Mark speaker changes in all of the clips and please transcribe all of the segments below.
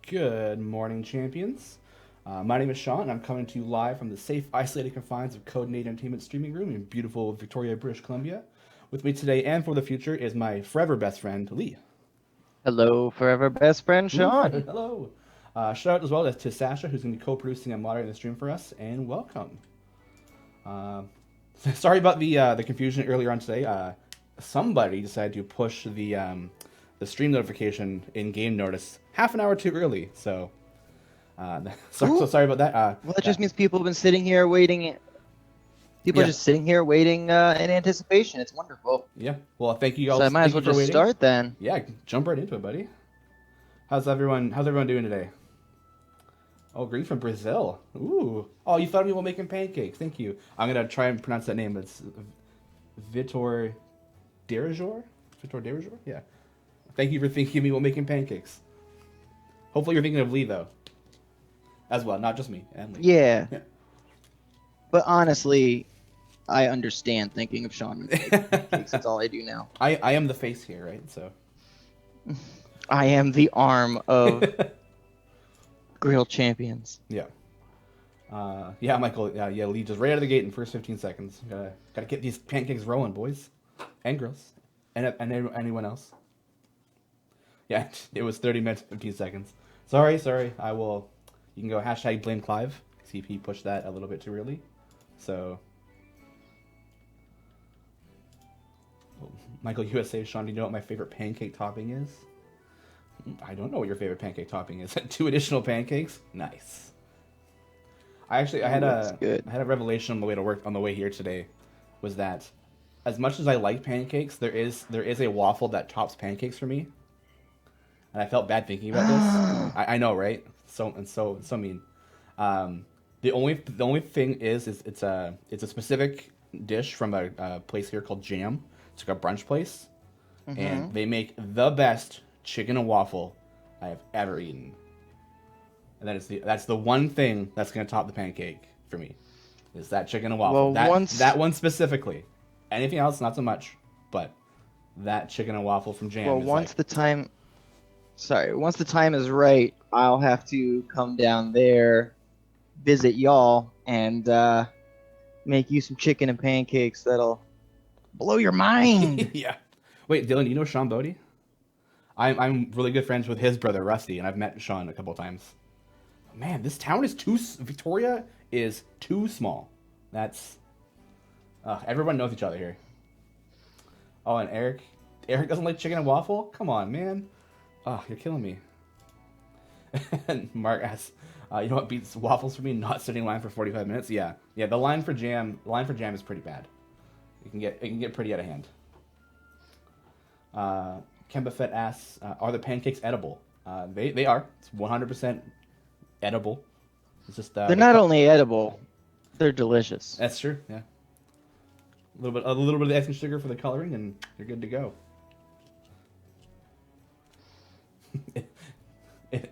Speaker 1: Good morning, champions. My name is Shawn, and I'm coming to you live from the safe, isolated confines of Codename Entertainment Streaming Room in beautiful Victoria, British Columbia. With me today and for the future is my forever best friend, Lee.
Speaker 2: Hello, forever best friend
Speaker 1: Ooh,
Speaker 2: Shawn.
Speaker 1: hello. Shout out as well to Sasha, who's going to be co-producing and moderating the stream for us, and welcome. Uh, Sorry about the confusion earlier on today. Somebody decided to push the stream notification in game notice half an hour too early, so so sorry about that.
Speaker 2: Well, that just means people have been sitting here waiting. People are
Speaker 1: Yeah.
Speaker 2: just sitting here waiting in anticipation. It's wonderful.
Speaker 1: Yeah. Well, thank you all.
Speaker 2: So I might
Speaker 1: Thank
Speaker 2: as well
Speaker 1: you for
Speaker 2: just
Speaker 1: waiting.
Speaker 2: start then.
Speaker 1: Yeah, jump right into it, buddy. How's everyone doing today? Oh, great from Brazil. Ooh. Oh, you thought of me while making pancakes. Thank you. I'm gonna try and pronounce that name. But it's Vitor Derajor. Vitor Derajor. Yeah. Thank you for thinking of me while making pancakes. Hopefully, you're thinking of Lee though, as well, not just me and Lee.
Speaker 2: Yeah.
Speaker 1: Yeah.
Speaker 2: But honestly, I understand thinking of Shawn making pancakes. That's all I do now.
Speaker 1: I am the face here, right? So.
Speaker 2: I am the arm of Griddle Champions.
Speaker 1: Yeah. Yeah, Michael. Yeah, Lee just right out of the gate in the first 15 seconds. Gotta get these pancakes rolling, boys and girls, and anyone else. Yeah, it was 30 minutes, 15 seconds. Sorry. I will. You can go hashtag blame Clive. CP pushed that a little bit too early. So, Michael USA, Shawn, do you know what my favorite pancake topping is? I don't know what your favorite pancake topping is. 2 additional pancakes? Nice. I had a revelation on the way to work on the way here today, was that as much as I like pancakes, there is a waffle that tops pancakes for me, and I felt bad thinking about this. I know, right? So mean. The only thing is it's a specific dish from a place here called Jam. It's like a brunch place, and they make the best chicken and waffle I have ever eaten. And that's the one thing that's gonna top the pancake for me, is that chicken and waffle.
Speaker 2: Well,
Speaker 1: that one specifically. Anything else, not so much. But that chicken and waffle from Jam.
Speaker 2: Well,
Speaker 1: is
Speaker 2: once
Speaker 1: like,
Speaker 2: the time is right, I'll have to come down there, visit y'all, and make you some chicken and pancakes that'll blow your mind.
Speaker 1: yeah. Wait, Dylan, you know Shawn Bodie? I'm really good friends with his brother Rusty, and I've met Shawn a couple times. Man, this town is Victoria is too small. That's everyone knows each other here. Oh, and Eric doesn't like chicken and waffle? Come on, man. Oh, you're killing me. And Mark asks, you know what beats waffles for me? Not sitting in line for 45 minutes. Yeah. The line for jam is pretty bad. It can get pretty out of hand. Kemba Fett asks, are the pancakes edible? They are. It's 100% edible. It's just
Speaker 2: They're not only edible, they're delicious.
Speaker 1: That's true. Yeah. A little bit of the icing sugar for the coloring, and you're good to go.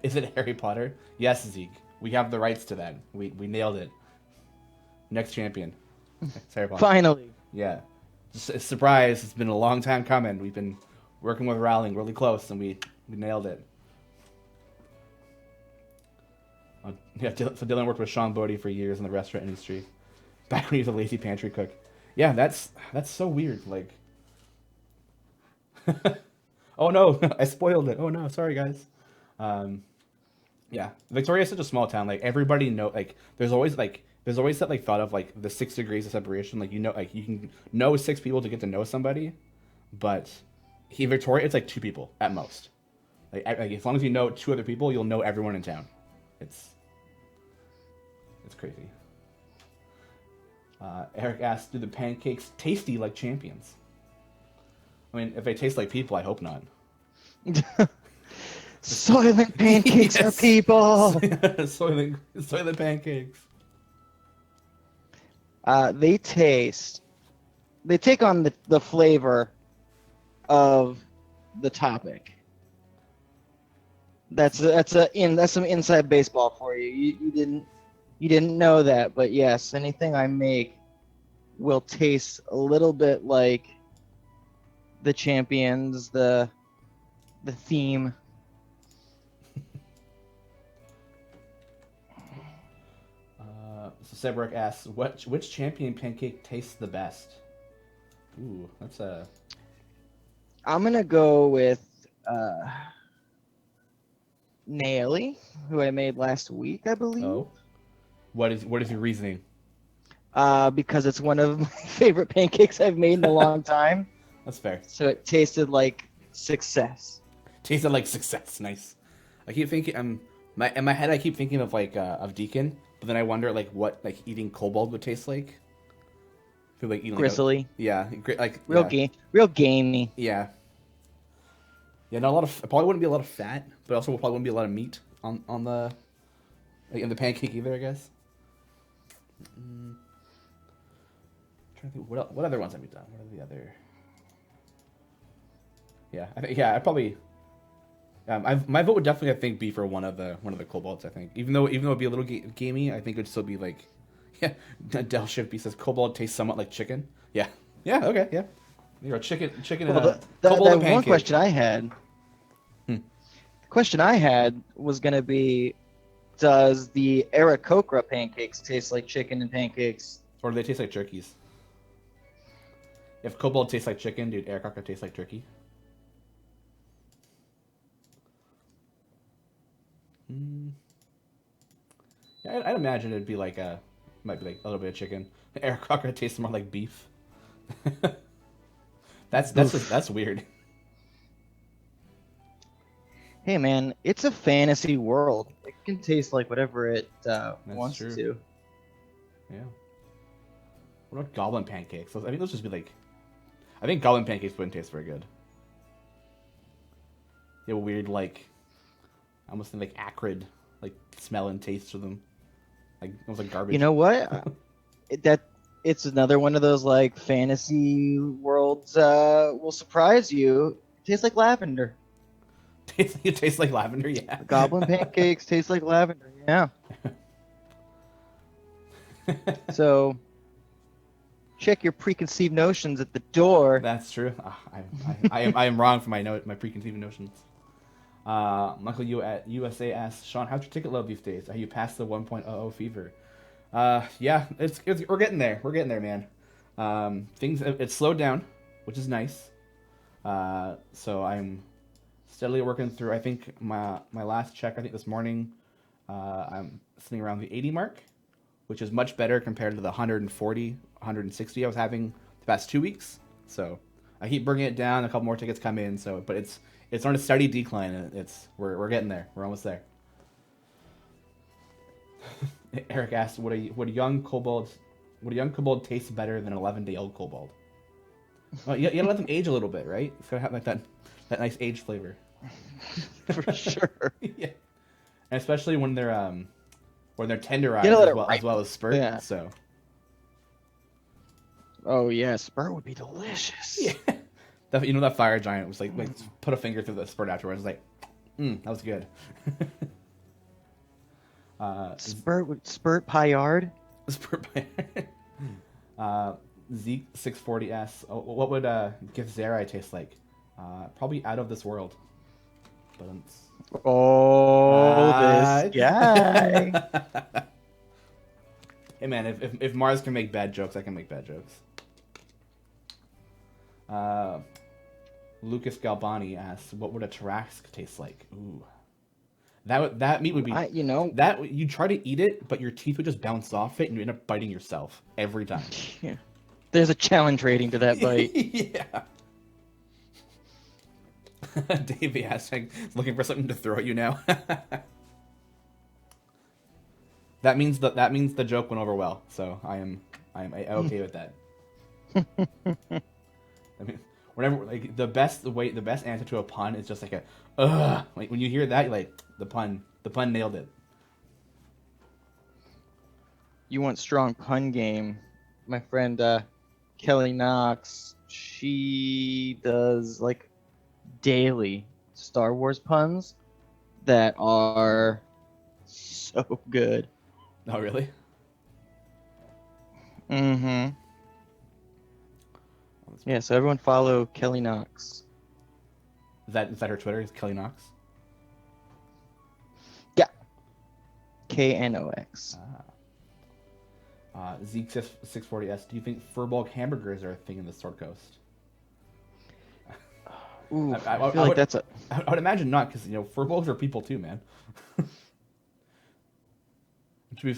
Speaker 1: Is it Harry Potter? Yes, Zeke. We have the rights to that. We nailed it. Next champion. It's Harry Potter.
Speaker 2: Finally.
Speaker 1: Yeah. Surprise! It's been a long time coming. We've been working with Rowling really close, and we nailed it. Yeah, so Dylan worked with Shawn Bodie for years in the restaurant industry, back when he was a lazy pantry cook. Yeah, that's so weird. Like, oh no, I spoiled it. Oh no, sorry guys. Yeah, Victoria's such a small town. Like everybody like there's always that like thought of like the 6 degrees of separation. Like like you can know 6 people to get to know somebody, but Victoria it's like 2 people at most. Like as long as you know 2 other people, you'll know everyone in town. It's crazy. Eric asks, do the pancakes tasty like champions? I mean, if they taste like people, I hope not.
Speaker 2: Soylent pancakes are people.
Speaker 1: Soylent pancakes.
Speaker 2: They take on the flavor of the topic. That's some inside baseball for you. You didn't know that, but yes, anything I make will taste a little bit like the champions, the theme.
Speaker 1: So Sebrick asks, which champion pancake tastes the best? Ooh, that's a...
Speaker 2: I'm gonna go with Naily, who I made last week, I believe.
Speaker 1: Oh. What is your reasoning?
Speaker 2: Because it's one of my favorite pancakes I've made in a long time.
Speaker 1: That's fair.
Speaker 2: So it tasted like success.
Speaker 1: Tasted like success. Nice. I keep thinking, in my head, I keep thinking of like of Deacon, but then I wonder like what like eating Kobold would taste like. I feel like eating
Speaker 2: Gristly. Real gamey.
Speaker 1: Yeah. Yeah, not a lot of. It probably wouldn't be a lot of fat, but also probably wouldn't be a lot of meat on the in the pancake either, I guess. Trying to think what other ones have we done? What are the other? Yeah, I probably. My vote would definitely, I think, be for one of the Kobolds. I think, even though it'd be a little gamey, I think it'd still be like, yeah. Del Shifty says Kobold tastes somewhat like chicken. Yeah, okay, yeah. You're a chicken.
Speaker 2: Well,
Speaker 1: Kobold
Speaker 2: that
Speaker 1: and pancake.
Speaker 2: one question I had. The question I had was gonna be, does the Aarakocra pancakes taste like chicken and pancakes?
Speaker 1: Or do they taste like turkeys? If Kobold tastes like chicken, dude, Aarakocra tastes like turkey. Yeah, I'd imagine it'd be like might be like a little bit of chicken. Aarakocra tastes more like beef. That's weird.
Speaker 2: Hey man, it's a fantasy world. It can taste like whatever it wants
Speaker 1: true.
Speaker 2: to.
Speaker 1: Yeah. What about goblin pancakes? I think those just be like. I think goblin pancakes wouldn't taste very good. They have a weird like, I almost think like acrid like smell and taste to them, like almost like garbage.
Speaker 2: You know what? It's another one of those like fantasy worlds will surprise you. It tastes like lavender.
Speaker 1: It tastes like lavender, yeah.
Speaker 2: Goblin pancakes taste like lavender, yeah. So, check your preconceived notions at the door.
Speaker 1: That's true. I am wrong for my preconceived notions. Michael USA asks, Shawn, how's your ticket love these days? Are you past the 1.00 fever? Yeah, we're getting there. We're getting there, man. It's slowed down, which is nice. So I'm steadily working through. I think my last check, I think this morning, I'm sitting around the 80 mark, which is much better compared to the 140, 160 I was having the past 2 weeks. So I keep bringing it down. A couple more tickets come in. But it's on a steady decline. We're getting there. We're almost there. Eric asked, would a young kobold taste better than an 11-day-old kobold? Well, you gotta let them age a little bit, right? It's gotta have like that nice age flavor.
Speaker 2: For sure.
Speaker 1: Yeah, and especially when they're tenderized as well as spurt.
Speaker 2: Yeah.
Speaker 1: So.
Speaker 2: Oh yeah, spurt would be delicious.
Speaker 1: Yeah. That fire giant was like put a finger through the spurt afterwards. Like, that was good.
Speaker 2: Spurt Pyard.
Speaker 1: Spurt Pyard. Zeke 640 asks, what would Githzerai taste like? Probably out of this world. But
Speaker 2: this guy.
Speaker 1: Hey man, if Mars can make bad jokes, I can make bad jokes. Lucas Galbani asks, what would a Tarrasque taste like? Ooh. That meat would be... That you try to eat it, but your teeth would just bounce off it, and you end up biting yourself every time.
Speaker 2: Yeah. There's a challenge rating to that bite.
Speaker 1: Yeah. Davey hashtag looking for something to throw at you now. That means the joke went over well, so I am okay with that. I mean, whenever like the best answer to a pun is just like a ugh. Like when you hear that, you're like the pun nailed it.
Speaker 2: You want strong pun game? My friend Kelly Knox, she does like daily Star Wars puns that are so good.
Speaker 1: Oh really?
Speaker 2: Mm-hmm. Yeah, so everyone follow Kelly Knox.
Speaker 1: Is that her Twitter? Is Kelly Knox?
Speaker 2: Yeah. KNOX.
Speaker 1: Zeke 640S, do you think furball hamburgers are a thing in the Sword Coast?
Speaker 2: Ooh, I feel like that's a...
Speaker 1: I would imagine not, because, furballs are people too, man.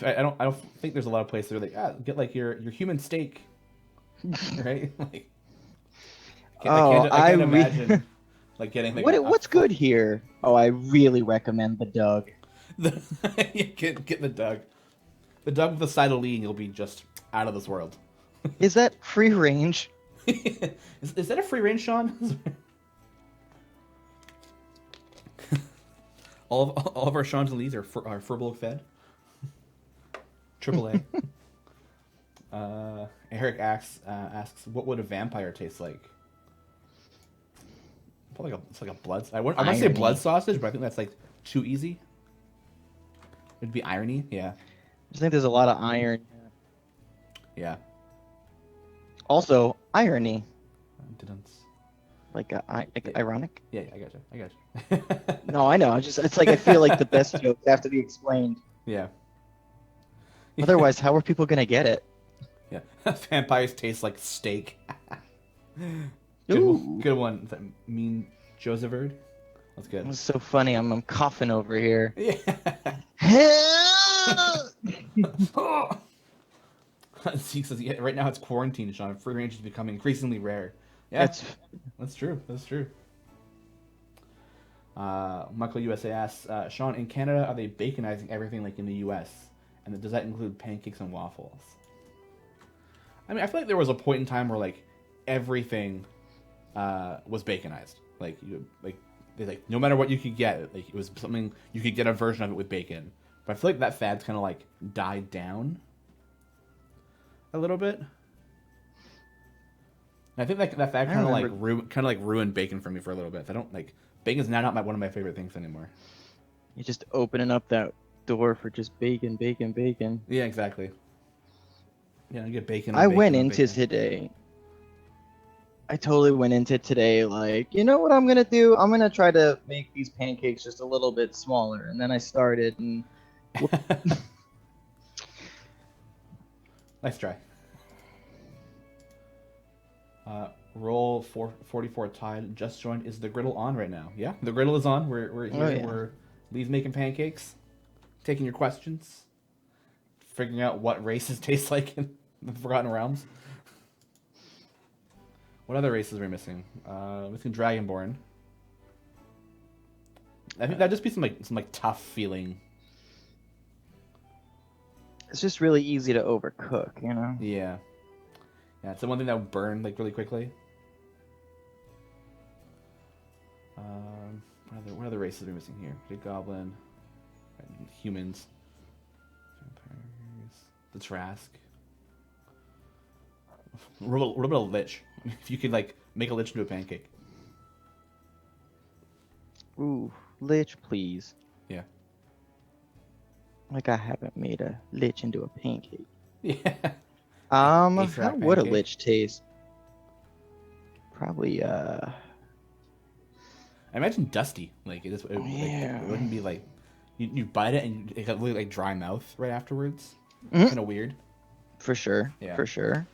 Speaker 1: I don't think there's a lot of places where get like your human steak, right? Like, I can't imagine like getting like
Speaker 2: what's good here. Oh, I really recommend the Doug.
Speaker 1: Get the Doug. The Doug with the side of Lee, and you'll be just out of this world.
Speaker 2: Is that free range?
Speaker 1: is that a free range, Shawn? all of our Shawns and Lees are furball fed. Triple A. Eric asks, what would a vampire taste like? Probably it's like a blood. I want to say blood sausage, but I think that's like too easy. It'd be irony, yeah.
Speaker 2: I just think there's a lot of iron.
Speaker 1: Yeah.
Speaker 2: Also, irony.
Speaker 1: Like
Speaker 2: ironic?
Speaker 1: Yeah, I got you.
Speaker 2: No, I know. It's like I feel like the best jokes have to be explained.
Speaker 1: Yeah.
Speaker 2: Otherwise, how are people gonna get it?
Speaker 1: Yeah. Vampires taste like steak. Good one. Is that mean Josepherd? That's good.
Speaker 2: It was so funny. I'm coughing over here.
Speaker 1: Yeah. Zeke says, yeah, right now it's quarantine, Shawn. Free range is becoming increasingly rare. Yeah, that's true. That's true. Michael USA asks, Shawn, in Canada, are they baconizing everything like in the US? And does that include pancakes and waffles? I mean, I feel like there was a point in time where like everything was baconized. Like no matter what you could get, like it was something you could get a version of it with bacon. But I feel like that fad's kind of like died down a little bit. And I think that fad kind of like ruined bacon for me for a little bit. I don't like bacon's now not one of my favorite things anymore.
Speaker 2: You're just opening up that door for just bacon.
Speaker 1: Yeah, exactly. Yeah, I get bacon.
Speaker 2: I went into today. I totally went into today like, you know what I'm gonna do? I'm gonna try to make these pancakes just a little bit smaller, and then I started and.
Speaker 1: Nice try. Roll 444 tied. Just joined. Is the griddle on right now? Yeah, the griddle is on. We're here. Oh, yeah. We're Lee's making pancakes, taking your questions, figuring out what races taste like in the Forgotten Realms. What other races are we missing? Missing Dragonborn. I think that'd just be some tough feeling.
Speaker 2: It's just really easy to overcook, you know?
Speaker 1: Yeah. Yeah, it's the one thing that would burn like really quickly. What other races are we missing here? Big Goblin, humans, vampires, the Trask. A little bit of Lich. If you could like make a Lich into a pancake.
Speaker 2: Ooh, Lich, please.
Speaker 1: Yeah.
Speaker 2: Like I haven't made a Lich into a pancake.
Speaker 1: Yeah.
Speaker 2: How would a Lich taste? Probably I
Speaker 1: imagine dusty. Like it wouldn't be like you bite it and it got really like dry mouth right afterwards. Mm-hmm. Kind of weird.
Speaker 2: For sure.
Speaker 1: Yeah.
Speaker 2: For sure.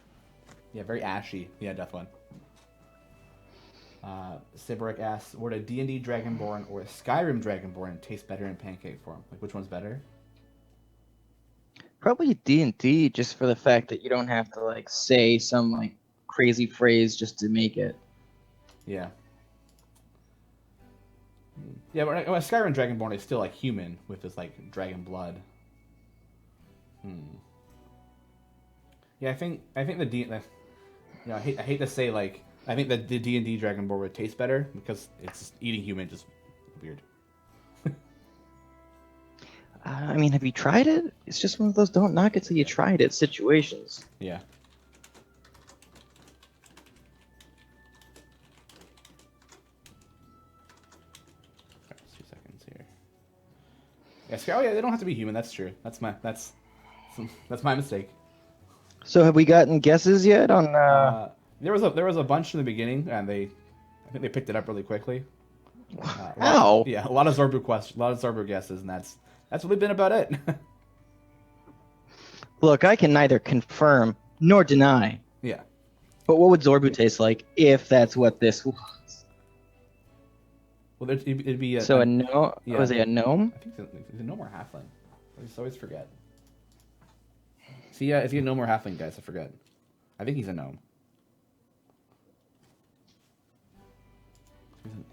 Speaker 1: Yeah, very ashy. Yeah, death one. Sibrick asks, would a D&D Dragonborn or a Skyrim Dragonborn taste better in pancake form? Like, which one's better?
Speaker 2: Probably D&D, just for the fact that you don't have to like say some like crazy phrase just to make it.
Speaker 1: Yeah. Yeah, but a Skyrim Dragonborn is still like human with this like dragon blood. Yeah, I think the I hate to say like I think that the D&D Dragonborn would taste better because it's just eating human just weird.
Speaker 2: I mean, have you tried it? It's just one of those don't knock it till you tried it situations.
Speaker 1: Yeah. Right, 2 seconds here. Yeah, they don't have to be human. That's true. That's my mistake.
Speaker 2: So have we gotten guesses yet on?
Speaker 1: There was a bunch in the beginning, and I think they picked it up really quickly.
Speaker 2: Wow.
Speaker 1: Yeah, a lot of Zorbu questions, a lot of Zorbu guesses, and that's really been about it.
Speaker 2: Look, I can neither confirm nor deny.
Speaker 1: Yeah.
Speaker 2: But what would Zorbu taste like if that's what this was?
Speaker 1: Well, it'd be
Speaker 2: a gnome.
Speaker 1: Yeah.
Speaker 2: Was it a gnome?
Speaker 1: I think it's a gnome or halfling. I just always forget. See, yeah, if you a gnome or halfling, guys, I forget. I think he's a gnome.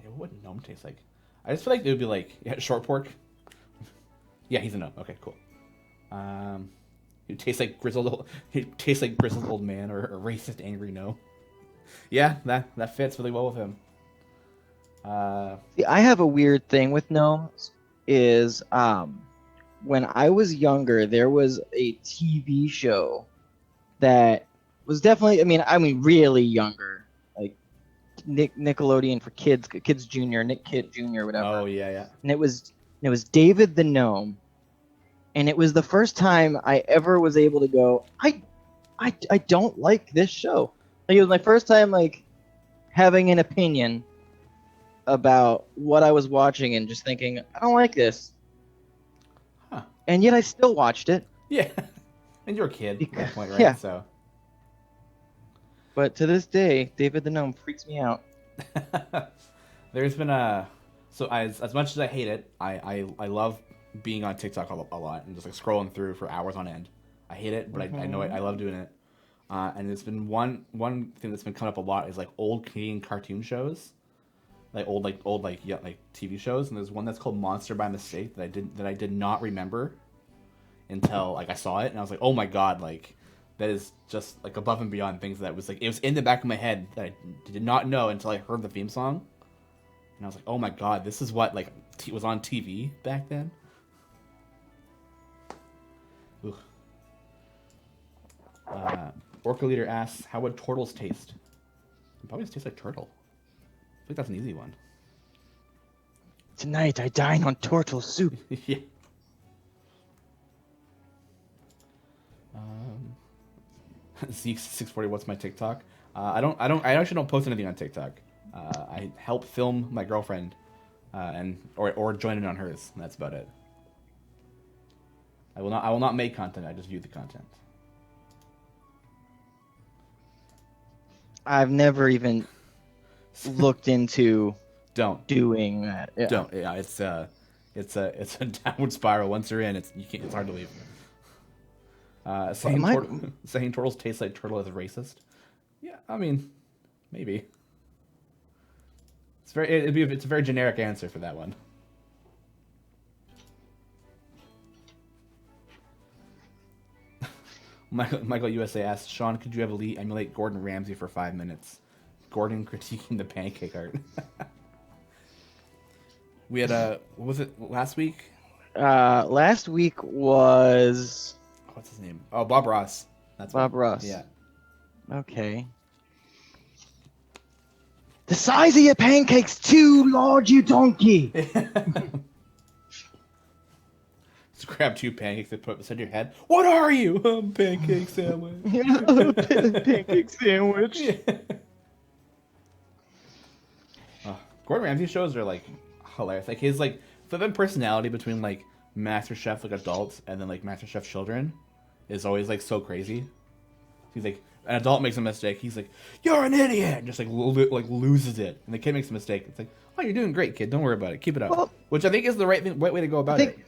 Speaker 1: What would gnome taste like? I just feel like it would be like short pork. Yeah, he's a gnome. Okay, cool. He tastes like grizzled old man or a racist angry gnome. Yeah, that fits really well with him.
Speaker 2: See, I have a weird thing with gnomes. Is when I was younger, there was a TV show that was definitely. I mean, really younger, like Nickelodeon for kids Junior, Nick Kid Junior, whatever.
Speaker 1: Oh yeah.
Speaker 2: And it was David the Gnome, and it was the first time I ever was able to go. I don't like this show. Like, it was my first time like having an opinion about what I was watching and just thinking, I don't like this.
Speaker 1: Huh.
Speaker 2: And yet I still watched it.
Speaker 1: Yeah. And you're a kid at that point, right?
Speaker 2: Yeah.
Speaker 1: So.
Speaker 2: But to this day, David the Gnome freaks me out.
Speaker 1: There's been as much as I hate it, I love being on TikTok a lot and just like scrolling through for hours on end. I hate it, but I know it. I love doing it. And it's been one thing that's been coming up a lot is like old Canadian cartoon shows. Like old TV shows, and there's one that's called Monster by Mistake that I did not remember until like I saw it, and I was like, oh my god, like that is just like above and beyond things that was like it was in the back of my head that I did not know until I heard the theme song, and I was like, oh my god, this is what like was on TV back then. Orca Leader asks, how would turtles taste? It probably just tastes like turtle. I think that's an easy one.
Speaker 2: Tonight I dine on turtle soup.
Speaker 1: Yeah. Zeke 640. What's my TikTok? I actually don't post anything on TikTok. I help film my girlfriend, or join in on hers. And that's about it. I will not make content. I just view the content.
Speaker 2: I've never even looked into doing that. Yeah.
Speaker 1: Don't. Yeah, it's a downward spiral. Once you're in, it's hard to leave. Saying turtles taste like turtle is racist. Yeah, I mean, maybe. It's a very generic answer for that one. Michael USA asks, Shawn, could you have Lee emulate Gordon Ramsay for 5 minutes? Gordon critiquing the pancake art. We had what was it last week?
Speaker 2: Last week was
Speaker 1: what's his name? Oh, Bob Ross. That's
Speaker 2: Bob Ross.
Speaker 1: Yeah.
Speaker 2: Okay. The size of your pancake's too large, you donkey.
Speaker 1: Just grab 2 pancakes and put them beside your head. What are you? I'm pancake sandwich.
Speaker 2: Pancake sandwich.
Speaker 1: Yeah. Gordon Ramsay shows are like hilarious. Like his like the personality between like MasterChef like adults and then like MasterChef children is always like so crazy. He's like an adult makes a mistake. He's like, "You're an idiot," and just like loses it. And the kid makes a mistake. It's like, "Oh, you're doing great, kid. Don't worry about it. Keep it up." Well, which I think is the right way to go about it.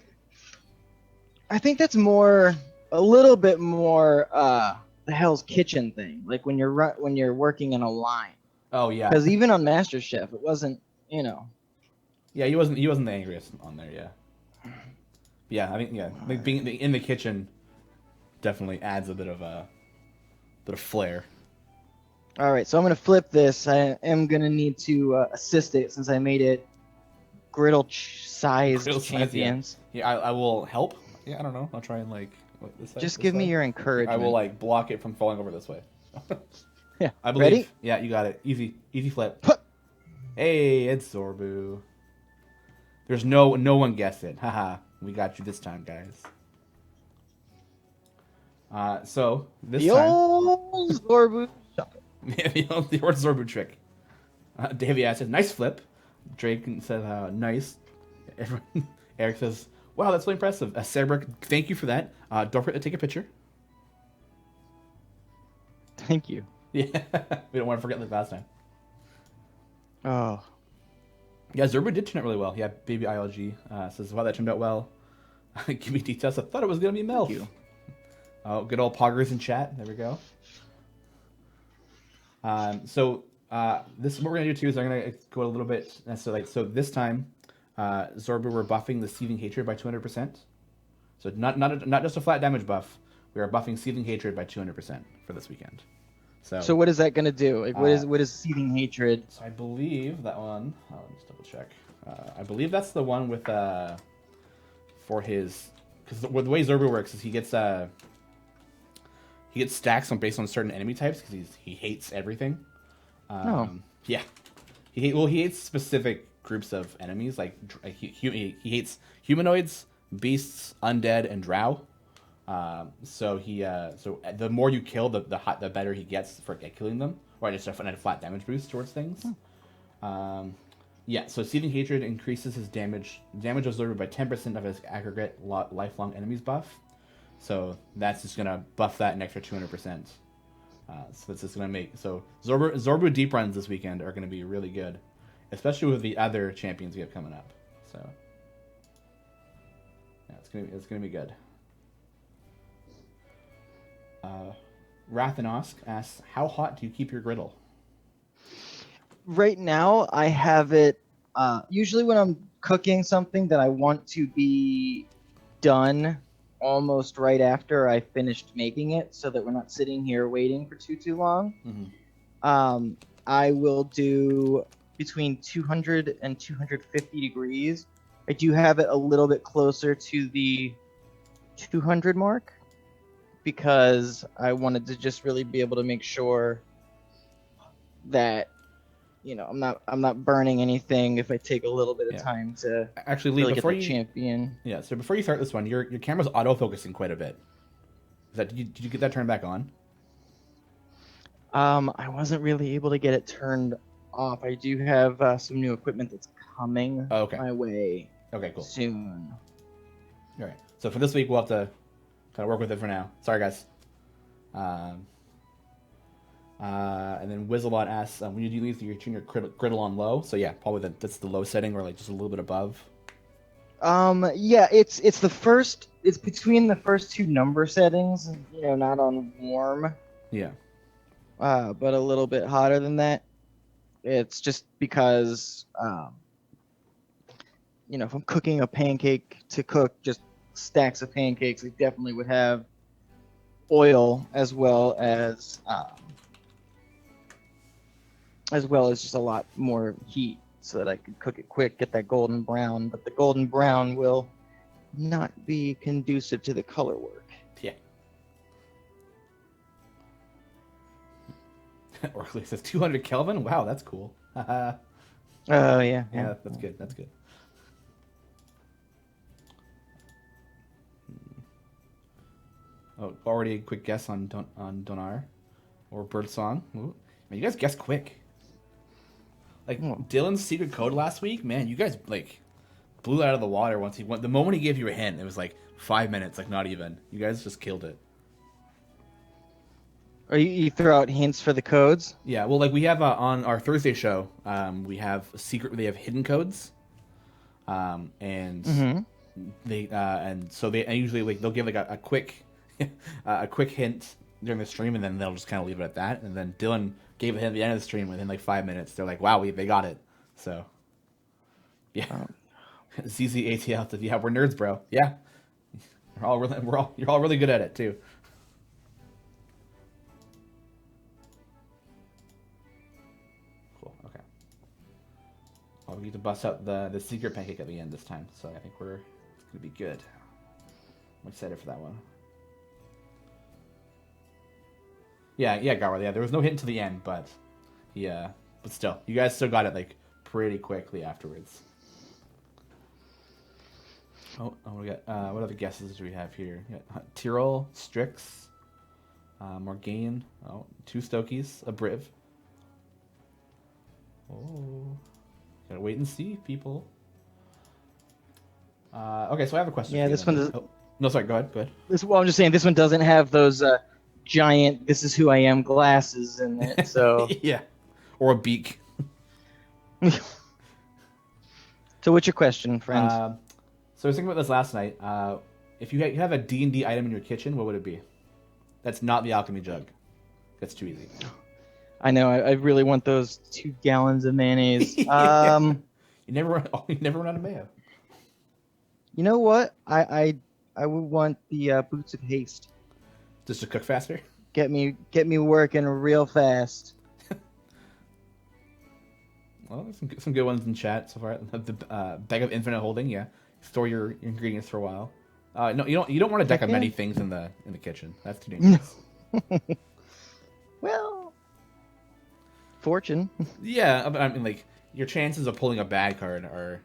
Speaker 2: I think that's a little bit more the Hell's Kitchen thing. Like when you're working in a line.
Speaker 1: Oh yeah.
Speaker 2: Because even on MasterChef, it wasn't, you know.
Speaker 1: Yeah, he wasn't the angriest on there. Yeah. Yeah, I mean, yeah, like being in the kitchen definitely adds a bit of flair.
Speaker 2: All right, so I'm gonna flip this. I am gonna need to assist it since I made it griddle size champions.
Speaker 1: Yeah, I will help. Yeah, I don't know. I'll try and like.
Speaker 2: Just give me your encouragement.
Speaker 1: I will like block it from falling over this way.
Speaker 2: Yeah.
Speaker 1: I believe.
Speaker 2: Ready?
Speaker 1: Yeah, you got it. Easy flip. Hey, it's Zorbu. There's no one guessed it. Haha, we got you this time, guys. So this
Speaker 2: the
Speaker 1: time.
Speaker 2: Old Zorbu.
Speaker 1: The old Zorbu trick. Davey asks, "Nice flip." Drake says, "Nice." Eric says, "Wow, that's really impressive." Sarah, thank you for that. Don't forget to take a picture.
Speaker 2: Thank you.
Speaker 1: Yeah, we don't want to forget the last time.
Speaker 2: Oh.
Speaker 1: Yeah, Zerbu did turn out really well. Yeah, Baby ILG says, wow, that turned out well. Give me details. I thought it was going to be MILF. Thank you. Oh, good old poggers in chat. There we go. So this what we're going to do too is I'm going to go a little bit. So this time, Zorbu, we're buffing the Seething Hatred by 200%. So not just a flat damage buff. We are buffing Seething Hatred by 200% for this weekend. So
Speaker 2: what is that going to do? Like, what is Seething Hatred?
Speaker 1: So I believe that one. Let me just double check. I believe that's the one with for his, because the way Zorbu works is he gets stacks based on certain enemy types because he hates everything. Yeah, he hates specific groups of enemies. Like he hates humanoids, beasts, undead, and drow. So the more you kill, the better he gets for killing them, or just a flat damage boost towards things. Yeah, so Seething Hatred increases his damage of Zorbu by 10% of his aggregate lifelong enemies buff. So that's just gonna buff that an extra 200%. So that's just gonna make Zorbu deep runs this weekend are gonna be really good, especially with the other champions we have coming up. So yeah, it's gonna be good. Rathanosk asks, how hot do you keep your griddle?
Speaker 2: Right now, I have it. Usually, when I'm cooking something that I want to be done almost right after I finished making it, so that we're not sitting here waiting for too long. Mm-hmm. I will do between 200 and 250 degrees. I do have it a little bit closer to the 200 mark because I wanted to just really be able to make sure that, you know, I'm not burning anything if I take a little bit of time to
Speaker 1: actually Lee,
Speaker 2: really
Speaker 1: before
Speaker 2: get the champion.
Speaker 1: Yeah, so before you start this one, your camera's auto-focusing quite a bit. Did you get that turned back on?
Speaker 2: I wasn't really able to get it turned off. I do have some new equipment that's coming my way.
Speaker 1: Okay, cool.
Speaker 2: Soon.
Speaker 1: All right. So for this week, we'll have to kind of work with it for now. Sorry, guys. And then Wizzlebot asks, when you do these, do you turn your griddle on low? So yeah, probably that's the low setting, or like just a little bit above.
Speaker 2: Yeah, it's the first. It's between the first two number settings. You know, not on warm.
Speaker 1: Yeah.
Speaker 2: But a little bit hotter than that. It's just because, you know, if I'm cooking a pancake to cook just stacks of pancakes, I definitely would have oil as well as just a lot more heat so that I could cook it quick, get that golden brown. But the golden brown will not be conducive to the color work.
Speaker 1: Yeah. Orkley says 200 Kelvin? Wow, that's cool.
Speaker 2: Oh, yeah.
Speaker 1: Yeah, that's good. That's good. Oh, already a quick guess on Donar or Birdsong. Ooh. Man, you guys guessed quick. Like Dylan's secret code last week, man, you guys like blew it out of the water once he went. The moment he gave you a hint, it was like 5 minutes, like not even. You guys just killed it.
Speaker 2: Or you throw out hints for the codes?
Speaker 1: Yeah, well, like we have on our Thursday show, we have they have hidden codes, and they usually like they'll give like a quick a quick hint during the stream, and then they'll just kind of leave it at that. And then Dylan gave it at the end of the stream within like 5 minutes. They're like, "Wow, they got it." So, yeah. ZZATL said, "Yeah, we're nerds, bro. Yeah, you're all really good at it too." Cool. Okay. Well, we need to bust out the secret pancake at the end this time, so I think it's gonna be good. I'm excited for that one. Yeah, Garwell. Yeah, there was no hint to the end, but still, you guys still got it like pretty quickly afterwards. Oh, we got what other guesses do we have here? Tyrol, Strix, Morgaine. Oh, 2 Stokies, a Briv. Oh, gotta wait and see, people. Okay, so I have a question.
Speaker 2: Yeah, this one doesn't.
Speaker 1: Oh, no, sorry. Go ahead.
Speaker 2: I'm just saying this one doesn't have those giant "This is who I am" glasses in it. So
Speaker 1: yeah, or a beak.
Speaker 2: So what's your question, friend?
Speaker 1: So I was thinking about this last night. If you have a D&D item in your kitchen, what would it be? That's not the alchemy jug. That's too easy.
Speaker 2: I know. I really want those 2 gallons of mayonnaise.
Speaker 1: Yeah. You never run out of mayo.
Speaker 2: You know what? I would want the boots of haste.
Speaker 1: Just to cook faster.
Speaker 2: Get me working real fast.
Speaker 1: Well, there's some good ones in chat so far. The bag of infinite holding, yeah. Store your ingredients for a while. No, you don't want a deck of many things in the kitchen. That's too dangerous.
Speaker 2: Well, fortune.
Speaker 1: Yeah, but I mean, like your chances of pulling a bad card are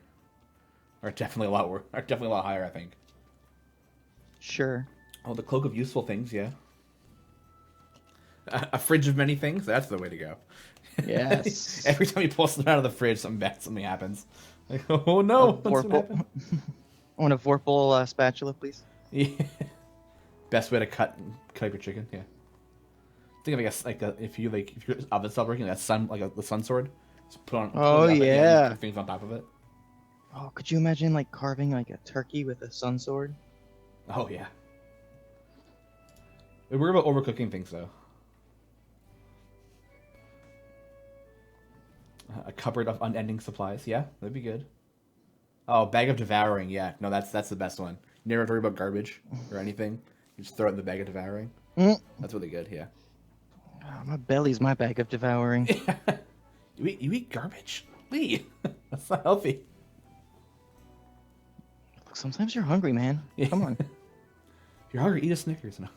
Speaker 1: definitely a lot higher, I think.
Speaker 2: Sure.
Speaker 1: Oh, the cloak of useful things, yeah. A fridge of many things. That's the way to go.
Speaker 2: Yes.
Speaker 1: Every time you pull something out of the fridge, something happens. Like, oh no!
Speaker 2: I want a Vorpal spatula, please.
Speaker 1: Yeah. Best way to cut up your chicken. Yeah. Think of if your oven stopped working, the sun sword. Just put on.
Speaker 2: Oh yeah.
Speaker 1: Things on top of it.
Speaker 2: Oh, could you imagine like carving like a turkey with a sun sword?
Speaker 1: Oh yeah. We worry about overcooking things though. A cupboard of unending supplies. Yeah, that'd be good. Oh, bag of devouring. Yeah, no, that's the best one. You never worry about garbage or anything. You just throw it in the bag of devouring. That's really good. Yeah.
Speaker 2: Oh, my belly's my bag of devouring.
Speaker 1: You eat garbage, Lee. That's not healthy.
Speaker 2: Look, sometimes you're hungry, man.
Speaker 1: Yeah.
Speaker 2: Come on.
Speaker 1: If you're hungry, eat a Snickers. No.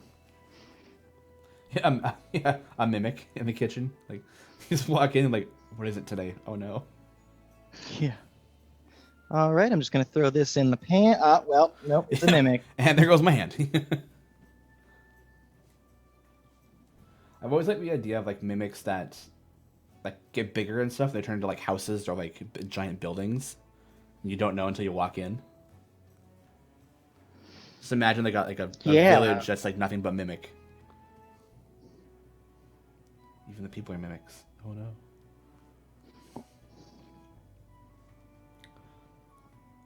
Speaker 1: Yeah, a mimic in the kitchen. Like, you just walk in and like, what is it today? Oh no.
Speaker 2: Yeah. All right, I'm just gonna throw this in the pan. Well, nope, it's a mimic.
Speaker 1: And there goes my hand. I've always liked the idea of like mimics that like get bigger and stuff. They turn into like houses or like giant buildings. And you don't know until you walk in. Just imagine they got like a village that's like nothing but mimic. Even the people are mimics. Oh no.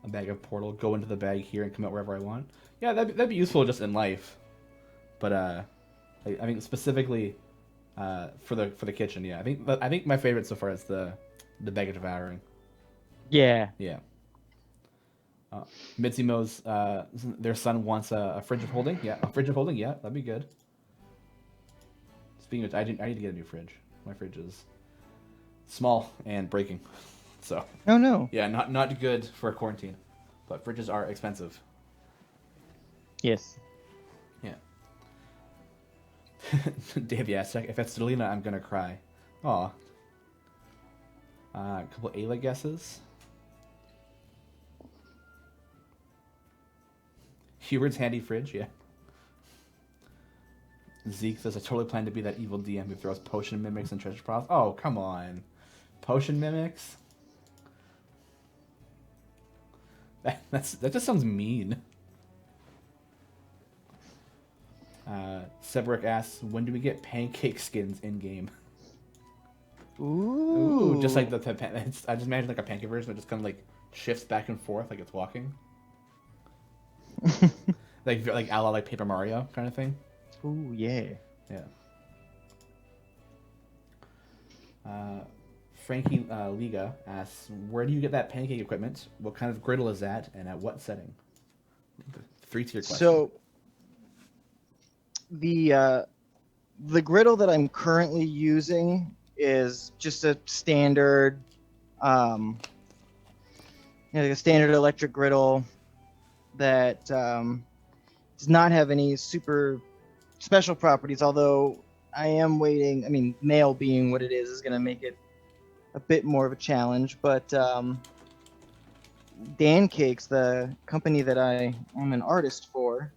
Speaker 1: A bag of portal, go into the bag here and come out wherever I want. Yeah, that'd be useful just in life. But I mean specifically for the kitchen. Yeah, I think my favorite so far is the bag of devouring.
Speaker 2: Yeah.
Speaker 1: Yeah. Mitsumo's their son wants a fridge of holding. Yeah, a fridge of holding. Yeah, that'd be good. Speaking of, I need to get a new fridge. My fridge is small and breaking. So.
Speaker 2: Oh no.
Speaker 1: Yeah, not good for a quarantine, but fridges are expensive.
Speaker 2: Yes.
Speaker 1: Yeah. Dave Yasek, if that's Delina, I'm gonna cry. Aw. A couple Ayla guesses. Huberd's handy fridge, yeah. Zeke says, I totally plan to be that evil DM who throws potion mimics and treasure props. Oh, come on. Potion mimics? That just sounds mean. Sebrick asks, when do we get pancake skins in game?
Speaker 2: Ooh.
Speaker 1: Just like I just imagine like a pancake version that just kind of like shifts back and forth like it's walking. like a la like Paper Mario kind of thing.
Speaker 2: Ooh, yeah.
Speaker 1: Yeah. Frankie Liga asks, where do you get that pancake equipment? What kind of griddle is that, and at what setting? 3-tier question.
Speaker 2: So, the griddle that I'm currently using is just a standard, like a standard electric griddle that does not have any super special properties. Although I am waiting. I mean, nail being what it is going to make it a bit more of a challenge. But Pancakes, the company that I am an artist for,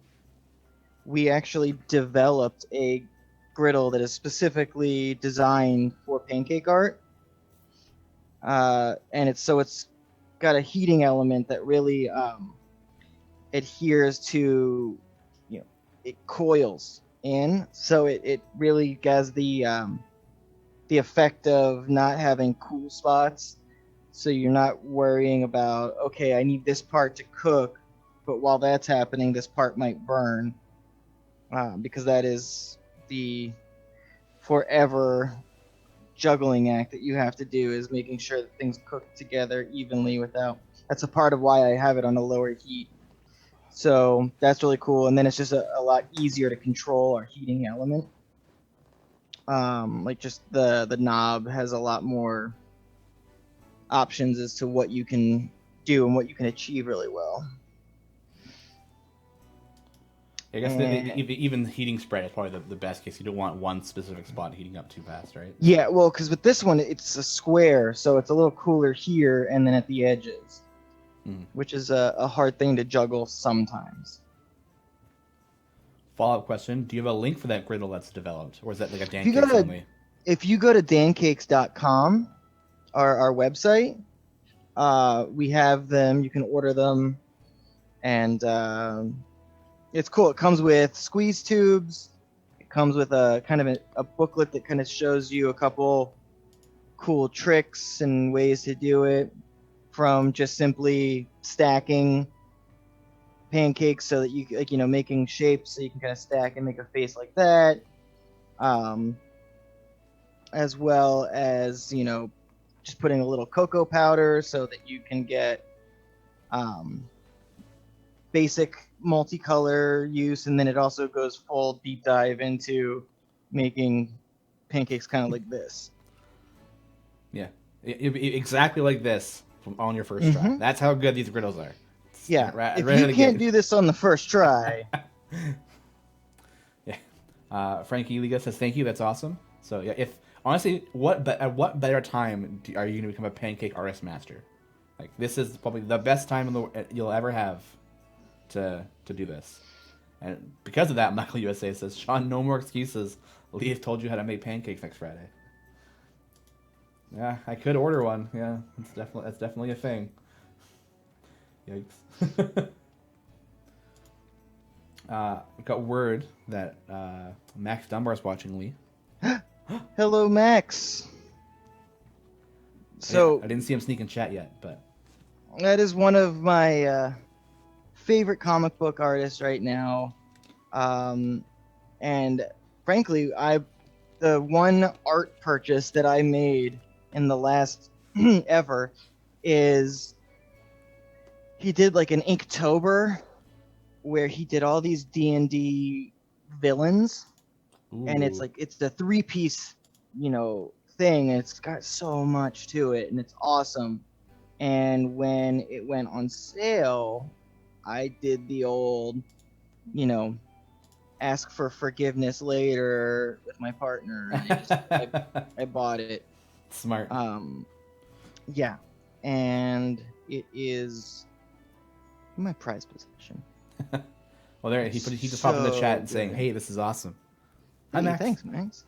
Speaker 2: we actually developed a griddle that is specifically designed for pancake art. And it's got a heating element that really adheres to, it coils in, so it really has the effect of not having cool spots. So you're not worrying about, okay, I need this part to cook, but while that's happening, this part might burn, because that is the forever juggling act that you have to do, is making sure that things cook together evenly without. That's a part of why I have it on a lower heat. So that's really cool, and then it's just a lot easier to control our heating element. Like just the knob has a lot more options as to what you can do and what you can achieve really well.
Speaker 1: I guess even the heating spread is probably the best case. You don't want one specific spot heating up too fast, right?
Speaker 2: Yeah, well, because with this one, it's a square, so it's a little cooler here and then at the edges, which is a hard thing to juggle sometimes.
Speaker 1: Follow-up question. Do you have a link for that griddle that's developed? Or is that like a Pancakes only?
Speaker 2: If you go to dancakes.com, our website, we have them. You can order them. And it's cool. It comes with squeeze tubes. It comes with a kind of a booklet that kind of shows you a couple cool tricks and ways to do it, from just simply stacking pancakes so that you, like, making shapes so you can kind of stack and make a face like that, as well as just putting a little cocoa powder so that you can get basic multicolor use, and then it also goes full deep dive into making pancakes kind of like this.
Speaker 1: Yeah, exactly like this on your first try. That's how good these griddles are.
Speaker 2: Yeah, if you can't do this on the first try.
Speaker 1: Yeah. Frankie Liga says thank you. That's awesome. So yeah, honestly, at what better time are you going to become a pancake artist master? Like, this is probably the best time you'll ever have to do this. And because of that, Michael USA says, Shawn, no more excuses. Lee has told you how to make pancakes next Friday. Yeah, I could order one. Yeah, that's definitely a thing. Yikes. Got word that Max Dunbar's watching, Lee.
Speaker 2: Hello, Max. So
Speaker 1: I didn't see him sneak in chat yet, but
Speaker 2: that is one of my favorite comic book artists right now. And frankly, the one art purchase that I made in the last ever is he did like an Inktober where he did all these D&D villains. Ooh. And it's the 3-piece, thing, and it's got so much to it, and it's awesome. And when it went on sale, I did the old, ask for forgiveness later with my partner, and I bought it.
Speaker 1: Smart.
Speaker 2: Yeah, and it is my prized possession.
Speaker 1: Well, there he just popped in the chat and saying, "Hey, this is awesome."
Speaker 2: Hi, Max. Thanks, Max.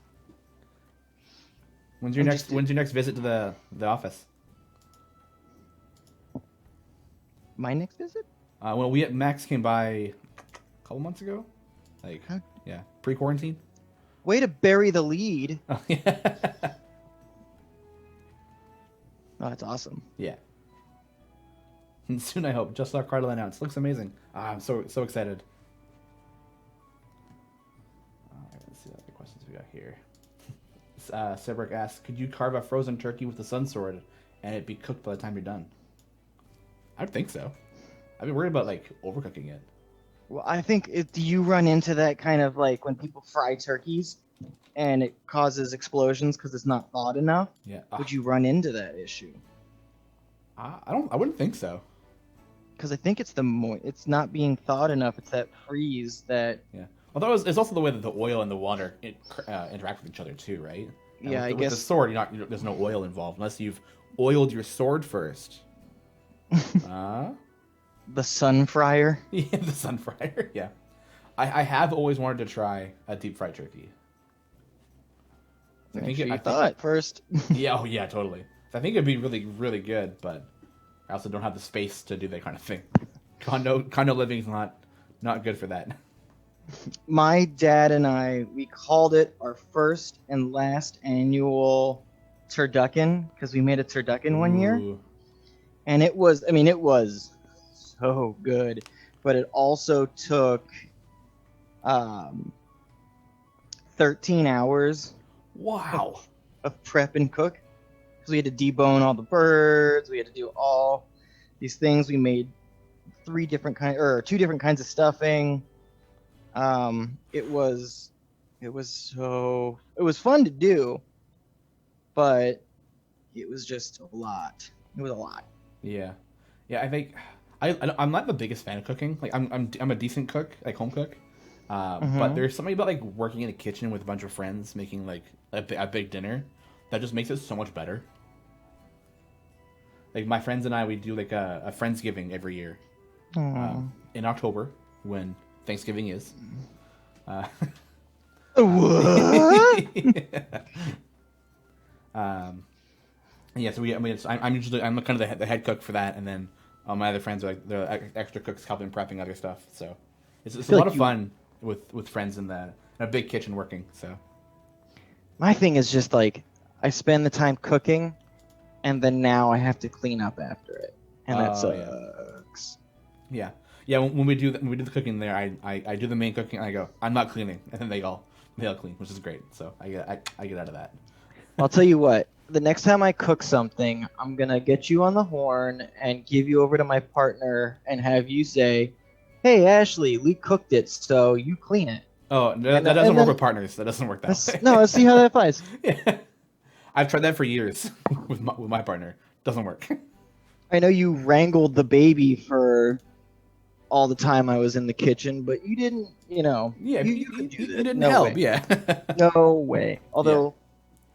Speaker 1: When's your next visit to the office?
Speaker 2: My next visit?
Speaker 1: Well, Max came by a couple months ago. Yeah, pre-quarantine.
Speaker 2: Way to bury the lead.
Speaker 1: Oh, yeah.
Speaker 2: Oh, that's awesome.
Speaker 1: Yeah. And soon, I hope. Just saw Cardinal announced. Looks amazing. I'm so excited. Let's see what other questions we got here. Sebrick asks, could you carve a frozen turkey with the sun sword and it be cooked by the time you're done? I would think so. I'd be worried about overcooking it.
Speaker 2: Well, I think do you run into that kind of when people fry turkeys and it causes explosions because it's not thawed enough?
Speaker 1: Yeah.
Speaker 2: Would you run into that issue?
Speaker 1: I wouldn't think so.
Speaker 2: Because I think it's it's not being thawed enough. It's that freeze that.
Speaker 1: Yeah. Although it's also the way that the oil and the water interact with each other too, right? And
Speaker 2: yeah, I guess.
Speaker 1: With the sword, there's no oil involved unless you've oiled your sword first.
Speaker 2: The sun fryer.
Speaker 1: Yeah, the sun fryer. Yeah, I have always wanted to try a deep fried turkey.
Speaker 2: I thought first.
Speaker 1: Yeah. Oh yeah, totally. I think it'd be really, really good, but I also don't have the space to do that kind of thing. Condo living is not good for that.
Speaker 2: My dad and I, we called it our first and last annual turducken because we made a turducken one year,
Speaker 1: Ooh.
Speaker 2: and it was so good, but it also took 13 hours
Speaker 1: Wow.
Speaker 2: of prep and cook because we had to debone all the birds, we had to do all these things. We made two different kinds of stuffing. It was fun to do, but it was just a lot. It was a lot.
Speaker 1: Yeah. Yeah, I think I'm not the biggest fan of cooking. Like I'm a decent cook, like home cook. But there's something about like working in a kitchen with a bunch of friends, making like a big dinner, that just makes it so much better. Like my friends and I, we do like a Friendsgiving every year, in October when Thanksgiving is.
Speaker 2: What?
Speaker 1: Yeah, so I'm kind of the head cook for that, and then my other friends are like the extra cooks helping prepping other stuff. So it's a lot of fun with friends in a big kitchen working. So
Speaker 2: my thing is just like I spend the time cooking, and then now I have to clean up after it, and that sucks.
Speaker 1: Yeah. Yeah, when we do the cooking there, I do the main cooking. And I go, I'm not cleaning, and then they all clean, which is great. So I get out of that.
Speaker 2: I'll tell you what. The next time I cook something, I'm gonna get you on the horn and give you over to my partner and have you say, "Hey, Ashley, Lee cooked it, so you clean it."
Speaker 1: Oh, that doesn't work with partners. That doesn't work that way.
Speaker 2: No, let's see how that applies.
Speaker 1: Yeah. I've tried that for years with my partner. Doesn't work.
Speaker 2: I know you wrangled the baby for all the time I was in the kitchen, but you didn't,
Speaker 1: Yeah,
Speaker 2: you
Speaker 1: didn't help.
Speaker 2: Way.
Speaker 1: Yeah.
Speaker 2: No way. Although,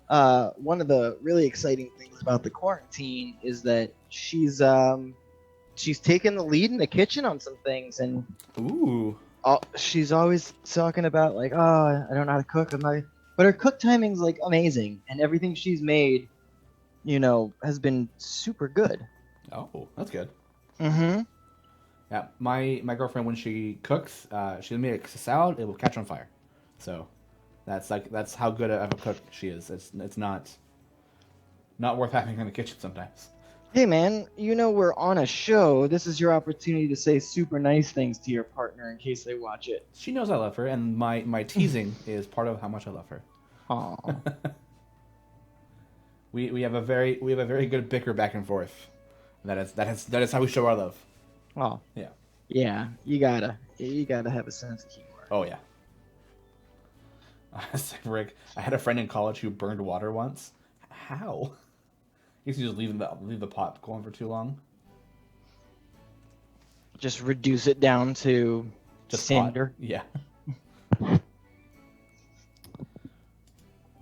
Speaker 2: one of the really exciting things about the quarantine is that she's taken the lead in the kitchen on some things, and
Speaker 1: Ooh.
Speaker 2: she's always talking about like, oh, I don't know how to cook. But her cook timing's like amazing, and everything she's made, has been super good.
Speaker 1: Oh, that's good.
Speaker 2: Mm-hmm.
Speaker 1: Yeah, my girlfriend, when she cooks, she'll make a salad. It will catch on fire. So that's how good of a cook she is. It's not worth having in the kitchen sometimes.
Speaker 2: Hey man, we're on a show. This is your opportunity to say super nice things to your partner in case they watch it.
Speaker 1: She knows I love her, and my teasing is part of how much I love her.
Speaker 2: Aww.
Speaker 1: we have a very good bicker back and forth. That is how we show our love.
Speaker 2: Oh.
Speaker 1: Yeah.
Speaker 2: Yeah, you gotta have a sense of humor.
Speaker 1: Oh yeah. Rick, I had a friend in college who burned water once. How? I guess you just leave the pot going for too long.
Speaker 2: Just reduce it down to just cinder.
Speaker 1: Pot. Yeah.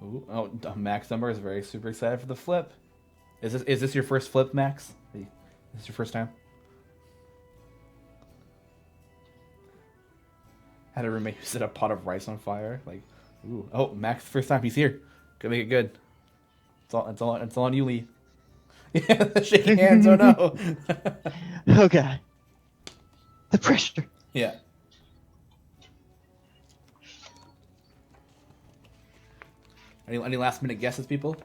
Speaker 1: Ooh, Max Number is very super excited for the flip. Is this your first flip, Max? Is this your first time? Had a roommate who set a pot of rice on fire. Like, ooh, Max, first time he's here. Gotta make it good. It's all on you, Lee. Yeah, shaking hands. Oh no.
Speaker 2: Oh god. The pressure.
Speaker 1: Yeah. Any last minute guesses, people?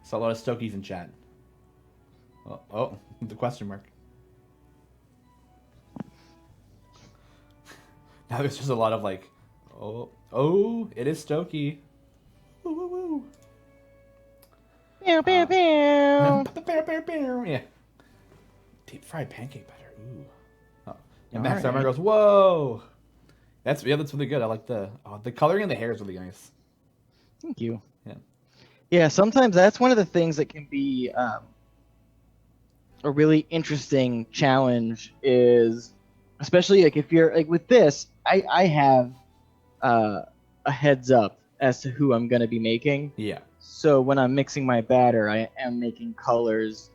Speaker 1: Saw a lot of Stokies in chat. Oh, the question mark. Now there's just a lot of like, it is Stokey. Woo, woo, woo.
Speaker 2: Pew, pew, pew.
Speaker 1: Yeah. Deep fried pancake batter. Ooh. Oh. And Max Summer goes, whoa. That's really good. I like the coloring in the hair is really nice.
Speaker 2: Thank you.
Speaker 1: Yeah.
Speaker 2: Yeah, sometimes that's one of the things that can be a really interesting challenge is, especially like if you're like with this, I have a heads up as to who I'm going to be making.
Speaker 1: Yeah.
Speaker 2: So when I'm mixing my batter, I am making colors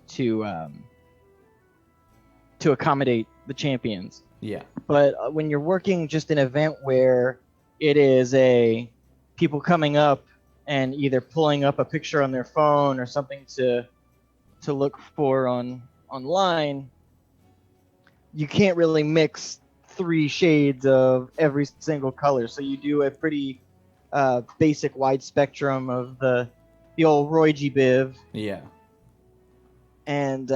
Speaker 2: to accommodate the champions.
Speaker 1: Yeah.
Speaker 2: But when you're working just an event where it is people coming up and either pulling up a picture on their phone or something to look for online, you can't really mix 3 shades of every single color. So you do a pretty basic wide spectrum of the old Roy G. Biv.
Speaker 1: Yeah.
Speaker 2: And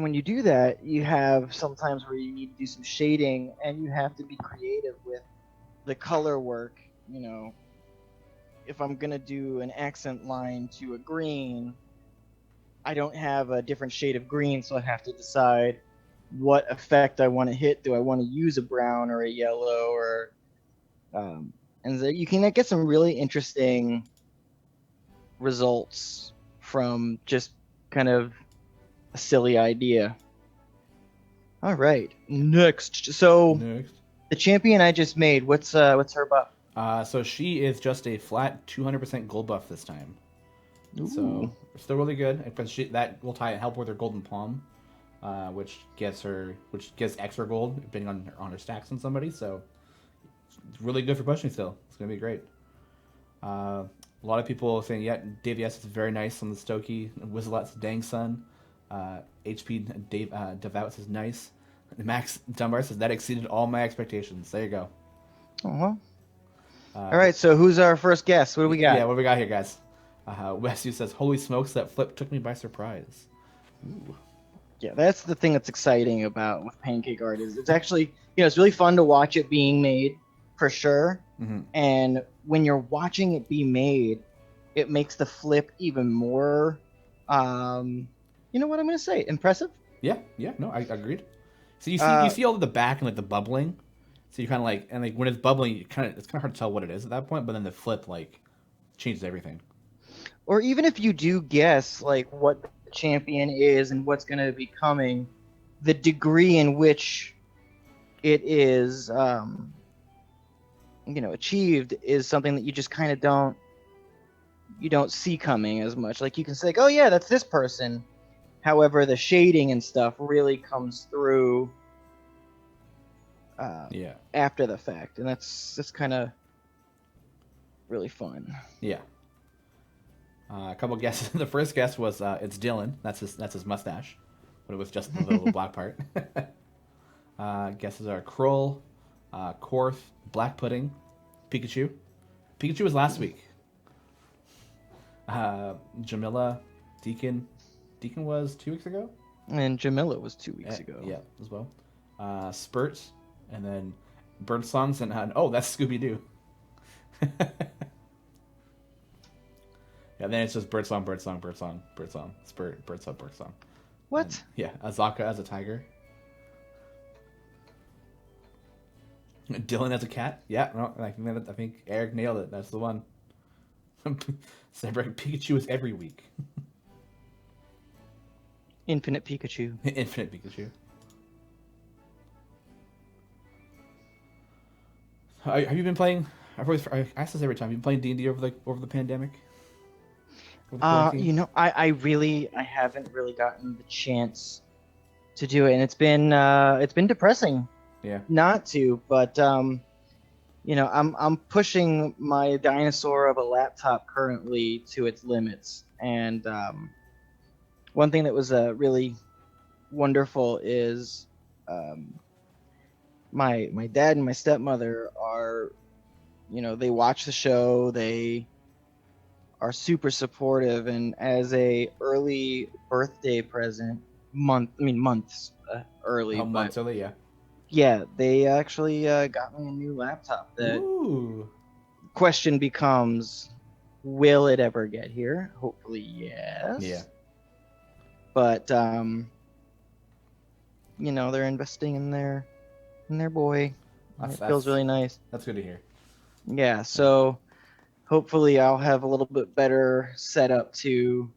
Speaker 2: when you do that, you have sometimes where you need to do some shading, and you have to be creative with the color work. You know, if I'm gonna do an accent line to a green, I don't have a different shade of green, so I have to decide what effect I want to hit. Do I want to use a brown or a yellow, or and so you can get some really interesting results from just kind of a silly idea. All right, next. So the champion I just made, what's her buff?
Speaker 1: So she is just a flat 200% gold buff this time. Ooh. So still really good. That will help with her golden palm, which gets extra gold depending on her stacks on somebody. So it's really good for pushing still. It's gonna be great. A lot of people are saying, yeah, Dave S is very nice on the Stokey. Wizlet's Dang Son. HP Dave Devout says nice. Max Dunbar says that exceeded all my expectations. There you go.
Speaker 2: All right, so who's our first guest? What do we got?
Speaker 1: Yeah, what do we got here, guys? Wesu says, holy smokes, that flip took me by surprise. Ooh.
Speaker 2: Yeah, that's the thing that's exciting about with pancake art is it's actually, it's really fun to watch it being made, for sure.
Speaker 1: Mm-hmm.
Speaker 2: And when you're watching it be made, it makes the flip even more, you know what I'm going to say, impressive?
Speaker 1: Yeah, no, I agreed. So you see all of the back and like the bubbling. So you kind of like, and like when it's bubbling, it's kind of hard to tell what it is at that point. But then the flip like changes everything.
Speaker 2: Or even if you do guess like what the champion is and what's going to be coming, the degree in which it is, achieved is something that you just kind of don't see coming as much. Like you can say, like, oh yeah, that's this person. However, the shading and stuff really comes through after the fact, and that's kind of really fun.
Speaker 1: Yeah. A couple guesses. The first guess was it's Dylan. That's his mustache, but it was just the little black part. Guesses are Kroll, Korth, Black Pudding, Pikachu. Pikachu was last week. Jamila, Deacon. Deacon was 2 weeks ago?
Speaker 2: And Jamila was 2 weeks ago.
Speaker 1: Yeah, as well. Spurt, and then Birdsongs, and that's Scooby-Doo. Yeah, then it's just Birdsong, Spurt, Birdsong.
Speaker 2: What?
Speaker 1: And, yeah, Azaka as a tiger. Dylan as a cat. Yeah, no, I think Eric nailed it. That's the one. Pikachu is every week.
Speaker 2: Infinite Pikachu.
Speaker 1: Infinite Pikachu. Have you been playing? I ask this every time. Have you been playing D&D over the pandemic?
Speaker 2: I haven't really gotten the chance to do it, and it's been depressing.
Speaker 1: Yeah.
Speaker 2: Not to, but I'm pushing my dinosaur of a laptop currently to its limits, and one thing that was really wonderful is my dad and my stepmother are, they watch the show, they are super supportive, and as a early birthday present, months early.
Speaker 1: Months early, yeah.
Speaker 2: Yeah, they actually got me a new laptop. The question becomes, will it ever get here? Hopefully, yes.
Speaker 1: Yeah.
Speaker 2: But they're investing in their boy. It feels really nice.
Speaker 1: That's good to hear.
Speaker 2: Yeah, so hopefully I'll have a little bit better setup to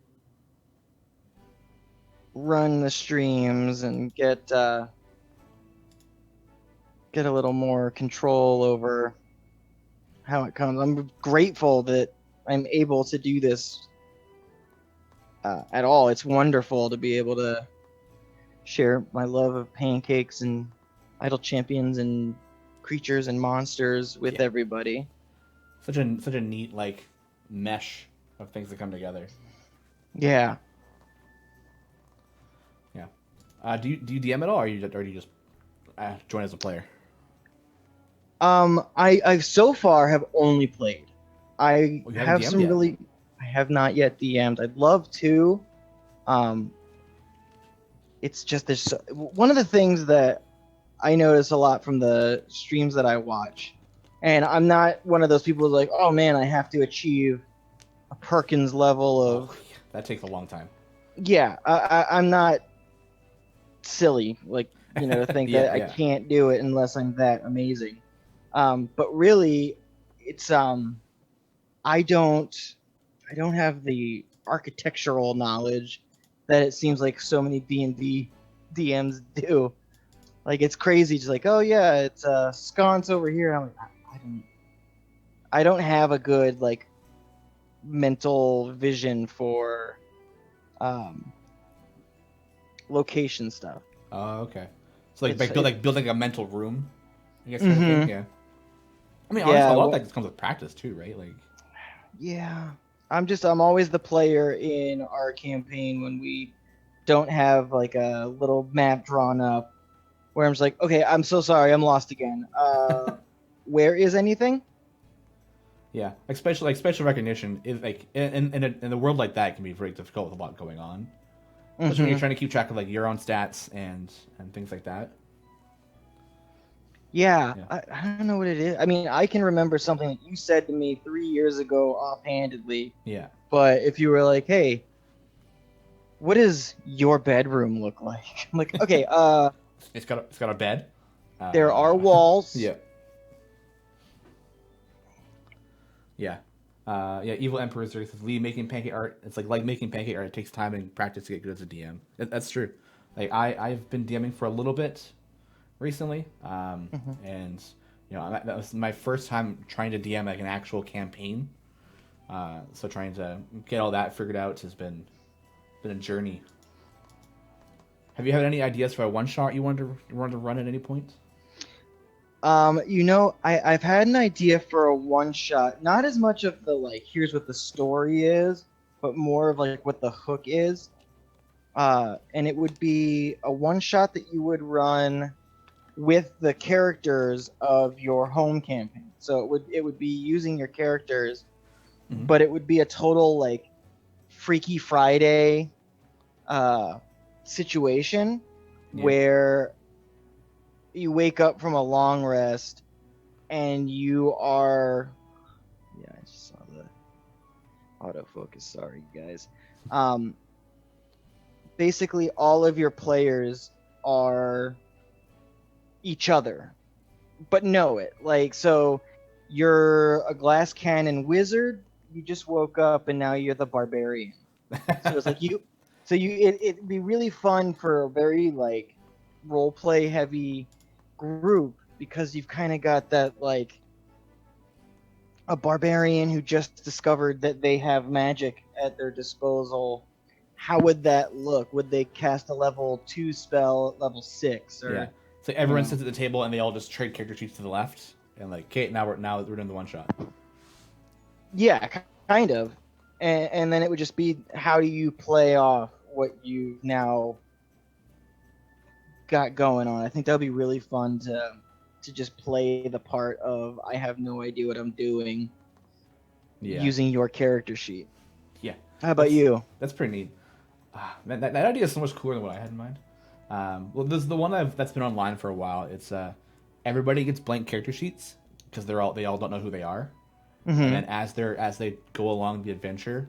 Speaker 2: run the streams and get a little more control over how it comes. I'm grateful that I'm able to do this at all. It's wonderful to be able to share my love of pancakes and idle champions and creatures and monsters with everybody.
Speaker 1: Such a neat mesh of things that come together.
Speaker 2: Yeah.
Speaker 1: Do you DM at all, or do you just join as a player?
Speaker 2: I so far have only played. I
Speaker 1: Well, you haven't
Speaker 2: have
Speaker 1: DM'd
Speaker 2: some
Speaker 1: yet.
Speaker 2: really. I have not yet DM'd. I'd love to. Um, it's just one of the things that I notice a lot from the streams that I watch, and I'm not one of those people who's like, oh man, I have to achieve a Perkins level of.
Speaker 1: Oh, that takes a long time.
Speaker 2: Yeah, I'm not silly, like, to think that I can't do it unless I'm that amazing. But really, it's I don't have the architectural knowledge that it seems like so many D&D DMs do. Like, it's crazy, just like, oh yeah, it's a sconce over here. I'm like, I don't have a good like mental vision for location stuff.
Speaker 1: Oh, okay. So building a mental room, I guess, kind of thing. Yeah. I mean,
Speaker 2: yeah,
Speaker 1: honestly, a lot of that just comes with practice too, right? Like.
Speaker 2: Yeah, I'm always the player in our campaign when we don't have like a little map drawn up where I'm just like, okay, I'm so sorry, I'm lost again. Where is anything?
Speaker 1: Yeah, like special recognition is like in a world like that, it can be very difficult with a lot going on. Especially when you're trying to keep track of like your own stats and things like that.
Speaker 2: Yeah. I don't know what it is. I mean, I can remember something that you said to me 3 years ago offhandedly.
Speaker 1: Yeah.
Speaker 2: But if you were like, hey, what does your bedroom look like? I'm like, okay,
Speaker 1: it's got a bed.
Speaker 2: There are walls.
Speaker 1: Yeah. Yeah. Evil Emperor says, Lee, making pancake art, it's like making pancake art. It takes time and practice to get good as a DM. That's true. Like, I've been DMing for a little bit recently. And, that was my first time trying to DM like an actual campaign. So trying to get all that figured out has been a journey. Have you had any ideas for a one-shot you wanted to run at any point?
Speaker 2: I've had an idea for a one-shot, not as much of the like, here's what the story is, but more of like what the hook is. And it would be a one-shot that you would run with the characters of your home campaign. So it would be using your characters, but it would be a total like Freaky Friday situation where you wake up from a long rest and you are I just saw the autofocus, sorry guys. Basically all of your players are each other but know it, like, so you're a glass cannon wizard, you just woke up and now you're the barbarian. So it's like it'd be really fun for a very like role play heavy group because you've kind of got that like a barbarian who just discovered that they have magic at their disposal. How would that look? Would they cast a level 2 spell at level 6? Or,
Speaker 1: yeah. So everyone sits at the table and they all just trade character sheets to the left and like, okay, now we're doing the one shot.
Speaker 2: Yeah, kind of. And then it would just be, how do you play off what you've now got going on? I think that would be really fun to just play the part of, I have no idea what I'm doing, using your character sheet.
Speaker 1: Yeah.
Speaker 2: How about you?
Speaker 1: That's pretty neat. Man, that idea is so much cooler than what I had in mind. Well, this is the one that's been online for a while. It's everybody gets blank character sheets because they all don't know who they are. And then as they go along the adventure,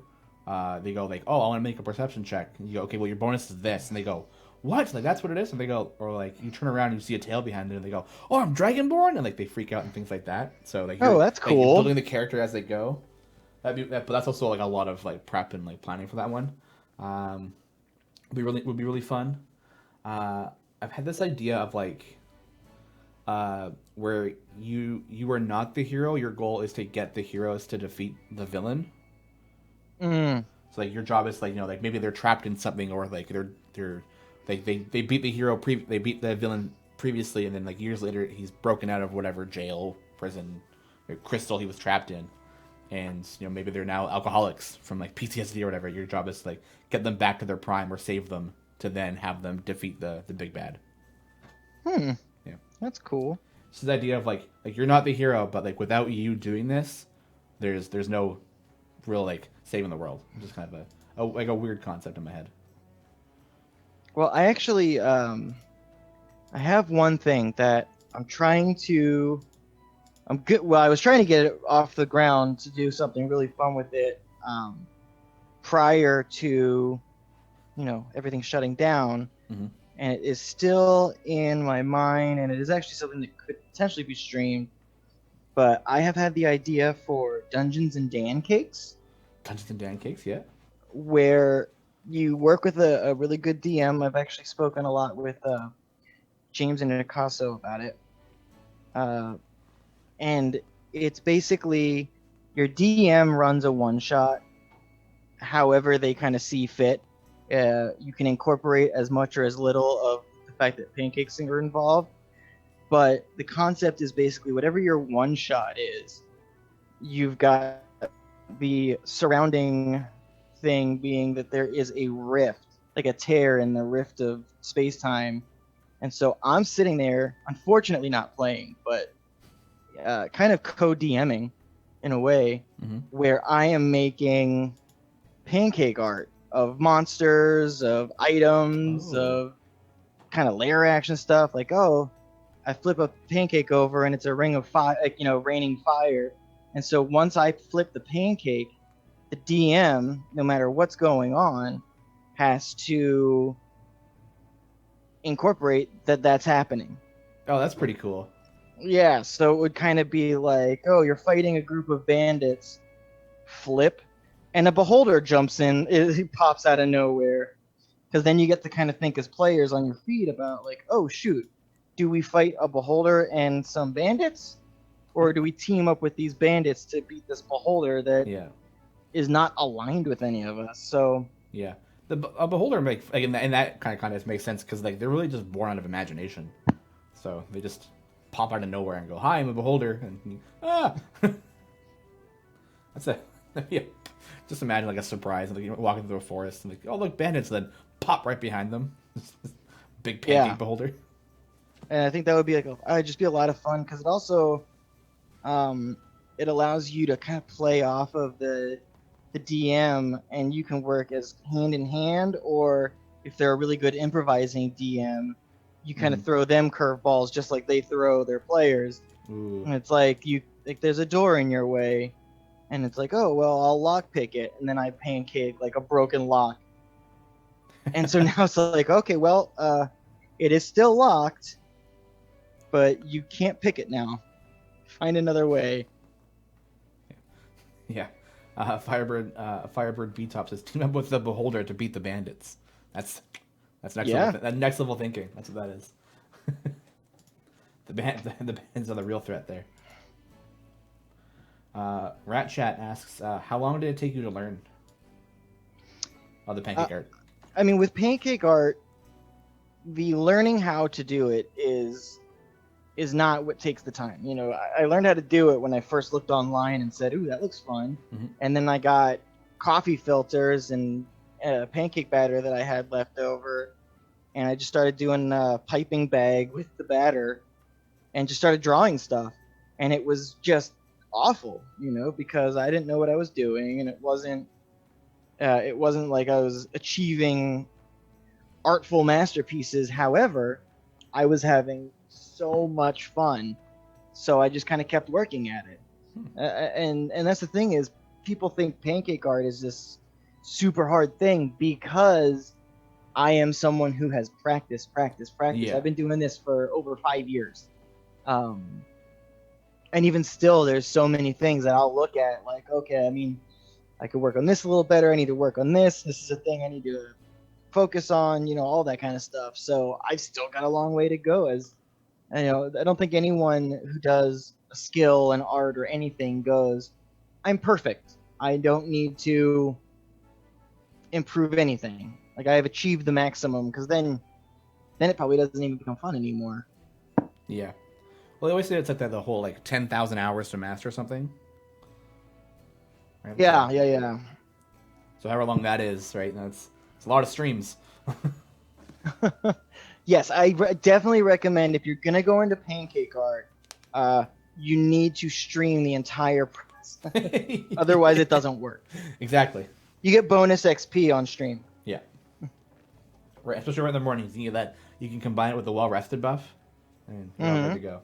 Speaker 1: they go like, oh, I want to make a perception check. And you go, okay, well, your bonus is this. And they go, what? Like, that's what it is? And they go, or like, you turn around and you see a tail behind it and they go, oh, I'm Dragonborn? And like, they freak out and things like that. So like,
Speaker 2: that's cool.
Speaker 1: Like, you're building the character as they go. But that's also like a lot of like prep and like planning for that one. Would be really fun. I've had this idea of like, where you are not the hero. Your goal is to get the heroes to defeat the villain. So like your job is like, like maybe they're trapped in something, or like they beat the hero they beat the villain previously, and then like years later he's broken out of whatever jail, prison, or crystal he was trapped in, and maybe they're now alcoholics from like PTSD or whatever. Your job is to like get them back to their prime or save them to then have them defeat the big bad.
Speaker 2: Yeah, that's cool.
Speaker 1: It's the idea of like you're not the hero, but like without you doing this, there's no real like saving the world. It's just kind of a weird concept in my head.
Speaker 2: Well, I actually I have one thing that I'm trying to. I'm good. Well, I was trying to get it off the ground to do something really fun with it prior to, everything shutting down.
Speaker 1: Mm-hmm.
Speaker 2: And it is still in my mind, and it is actually something that could potentially be streamed. But I have had the idea for Dungeons and Pancakes.
Speaker 1: Dungeons and Pancakes, yeah.
Speaker 2: Where you work with a really good DM. I've actually spoken a lot with James and Nicasso about it. And it's basically your DM runs a one-shot however they kind of see fit. You can incorporate as much or as little of the fact that pancakes are involved. But the concept is basically whatever your one-shot is, you've got the surrounding thing being that there is a rift, like a tear in the rift of space-time. And so I'm sitting there, unfortunately not playing, but kind of co-DMing in a way, where I am making pancake art of monsters, of items, of kind of layer action stuff. Like, I flip a pancake over and it's a ring of fire, raining fire. And so once I flip the pancake, the DM, no matter what's going on, has to incorporate that's happening.
Speaker 1: Oh, that's pretty cool.
Speaker 2: Yeah, so it would kind of be like, you're fighting a group of bandits, flip, and a beholder jumps in, it pops out of nowhere. Because then you get to kind of think as players on your feet about like, oh shoot, do we fight a beholder and some bandits? Or do we team up with these bandits to beat this beholder that is not aligned with any of us? So
Speaker 1: yeah, a beholder makes, like, and that kind of makes sense because like they're really just born out of imagination. So they just pop out of nowhere and go, "Hi, I'm a beholder," and that's it. Yeah, just imagine like a surprise, like walking through a forest and like, "Oh look, bandits!" And then pop right behind them, big pancake beholder.
Speaker 2: And I think that would be just be a lot of fun because it also, it allows you to kind of play off of the DM, and you can work as hand in hand, or if they're a really good improvising DM, you kind of throw them curveballs just like they throw their players.
Speaker 1: Ooh.
Speaker 2: And it's like there's a door in your way, and it's like, oh well, I'll lockpick it, and then I pancake like a broken lock. And so now it's like, okay, well, it is still locked, but you can't pick it now. Find another way.
Speaker 1: Yeah. Firebird B-Top says, team up with the beholder to beat the bandits. That's next level thinking. That's what that is. The bands are the real threat there. Rat Chat asks, how long did it take you to learn the pancake art?
Speaker 2: I mean, with pancake art, the learning how to do it is not what takes the time. I learned how to do it when I first looked online and said, ooh, that looks fun. And then I got coffee filters and pancake batter that I had left over, and I just started doing a piping bag with the batter and just started drawing stuff. And it was just awful, because I didn't know what I was doing, and it wasn't like I was achieving artful masterpieces. However, I was having so much fun, so I just kind of kept working at it. And that's the thing, is people think pancake art is this super hard thing because I am someone who has practiced. Yeah. I've been doing this for over 5 years, and even still there's so many things that I'll look at like, okay, I mean, I could work on this a little better, I need to work on this is a thing I need to focus on, all that kind of stuff. So I've still got a long way to go. As I don't think anyone who does a skill and art or anything goes, I'm perfect, I don't need to improve anything. Like, I have achieved the maximum, because then it probably doesn't even become fun anymore.
Speaker 1: Yeah. Well, they always say it's like the whole 10,000 hours to master something. Right?
Speaker 2: Yeah.
Speaker 1: So however long that is, right? It's a lot of streams.
Speaker 2: Yes, I definitely recommend if you're gonna go into pancake art, you need to stream the entire process. Otherwise, it doesn't work.
Speaker 1: Exactly.
Speaker 2: You get bonus XP on stream.
Speaker 1: Yeah. Right, especially right in the mornings. You get that. You can combine it with the well-rested buff, and you're all good to go.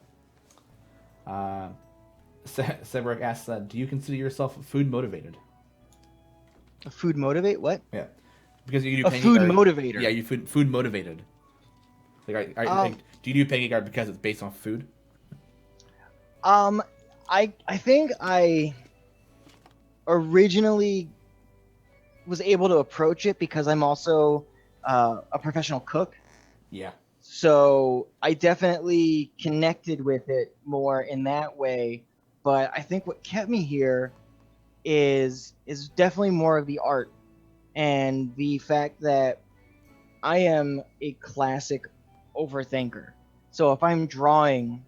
Speaker 1: Sebrick asks, "Do you consider yourself food motivated?"
Speaker 2: A food motivate? What?
Speaker 1: Yeah, because you do
Speaker 2: a food motivator.
Speaker 1: Yeah, you food motivated. Like, do you do pancake art because it's based on food?
Speaker 2: I think I originally was able to approach it because I'm also a professional cook.
Speaker 1: Yeah.
Speaker 2: So I definitely connected with it more in that way. But I think what kept me here is definitely more of the art and the fact that I am a classic overthinker. So if I'm drawing,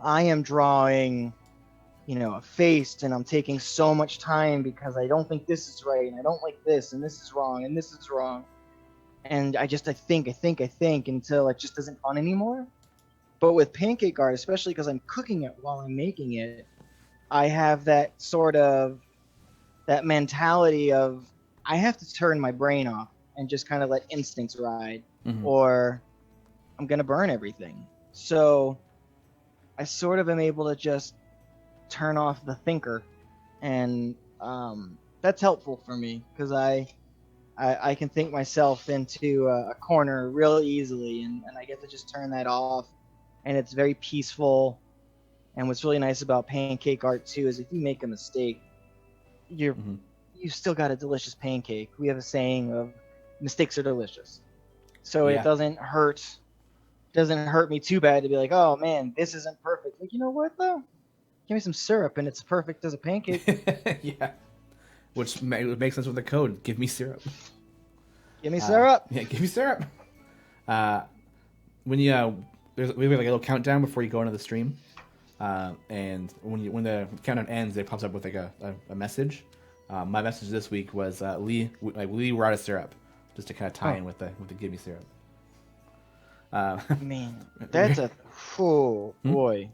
Speaker 2: I am drawing, a face, and I'm taking so much time because I don't think this is right, and I don't like this, and this is wrong, and this is wrong. And I think until it just isn't fun anymore. But with pancake art, especially because I'm cooking it while I'm making it, I have that mentality of I have to turn my brain off and just kind of let instincts ride, or I'm going to burn everything. So I sort of am able to just turn off the thinker, and that's helpful for me because I can think myself into a corner real easily, and I get to just turn that off, and it's very peaceful. And what's really nice about pancake art too is if you make a mistake, you've still got a delicious pancake. We have a saying of mistakes are delicious, so it doesn't hurt me too bad to be like, oh man, this isn't perfect. Like, you know what though? Give me some syrup and it's perfect as a pancake.
Speaker 1: Yeah. Which makes sense with the code. Give me syrup.
Speaker 2: Give me syrup.
Speaker 1: Yeah, give me syrup. When we have like a little countdown before you go into the stream, and when the countdown ends, it pops up with like a message. My message this week was Lee, we're out of syrup, just to kind of tie in with the give me syrup.
Speaker 2: Man, that's a boy.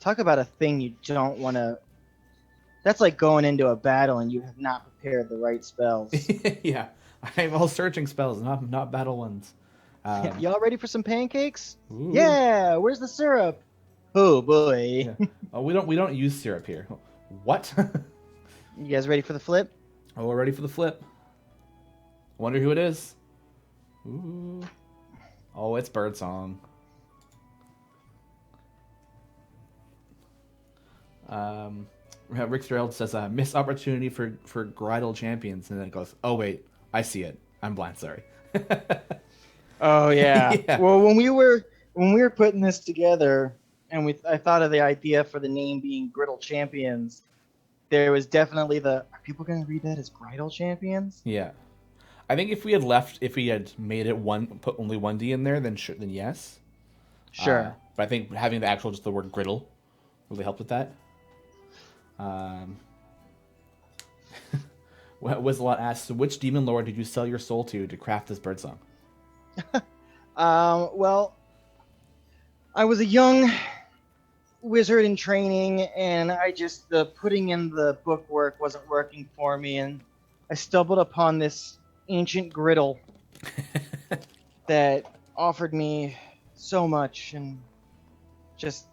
Speaker 2: Talk about a thing you don't want to. That's like going into a battle and you have not prepared the right spells.
Speaker 1: Yeah, I'm all searching spells, not battle ones.
Speaker 2: Y'all ready for some pancakes?
Speaker 1: Ooh.
Speaker 2: Yeah. Where's the syrup? Oh boy.
Speaker 1: Yeah. Oh, we don't use syrup here. What?
Speaker 2: You guys ready for the flip?
Speaker 1: Oh, we're ready for the flip. Wonder who it is. Ooh. Oh, it's Birdsong. Rick Stroud says, missed opportunity for Griddle champions. And then it goes, oh, wait, I see it. I'm blind, sorry.
Speaker 2: Oh, yeah. Yeah. Well, when we were putting this together, and I thought of the idea for the name being Griddle Champions, there was definitely are people going to read that as Griddle Champions?
Speaker 1: Yeah. I think if we had made it put only one D in there, then yes.
Speaker 2: Sure.
Speaker 1: But I think having just the word Griddle really helped with that. Wizalot asks, so which demon lord did you sell your soul to craft this birdsong?
Speaker 2: Well, I was a young wizard in training, and the putting in the book work wasn't working for me, and I stumbled upon this ancient griddle that offered me so much and just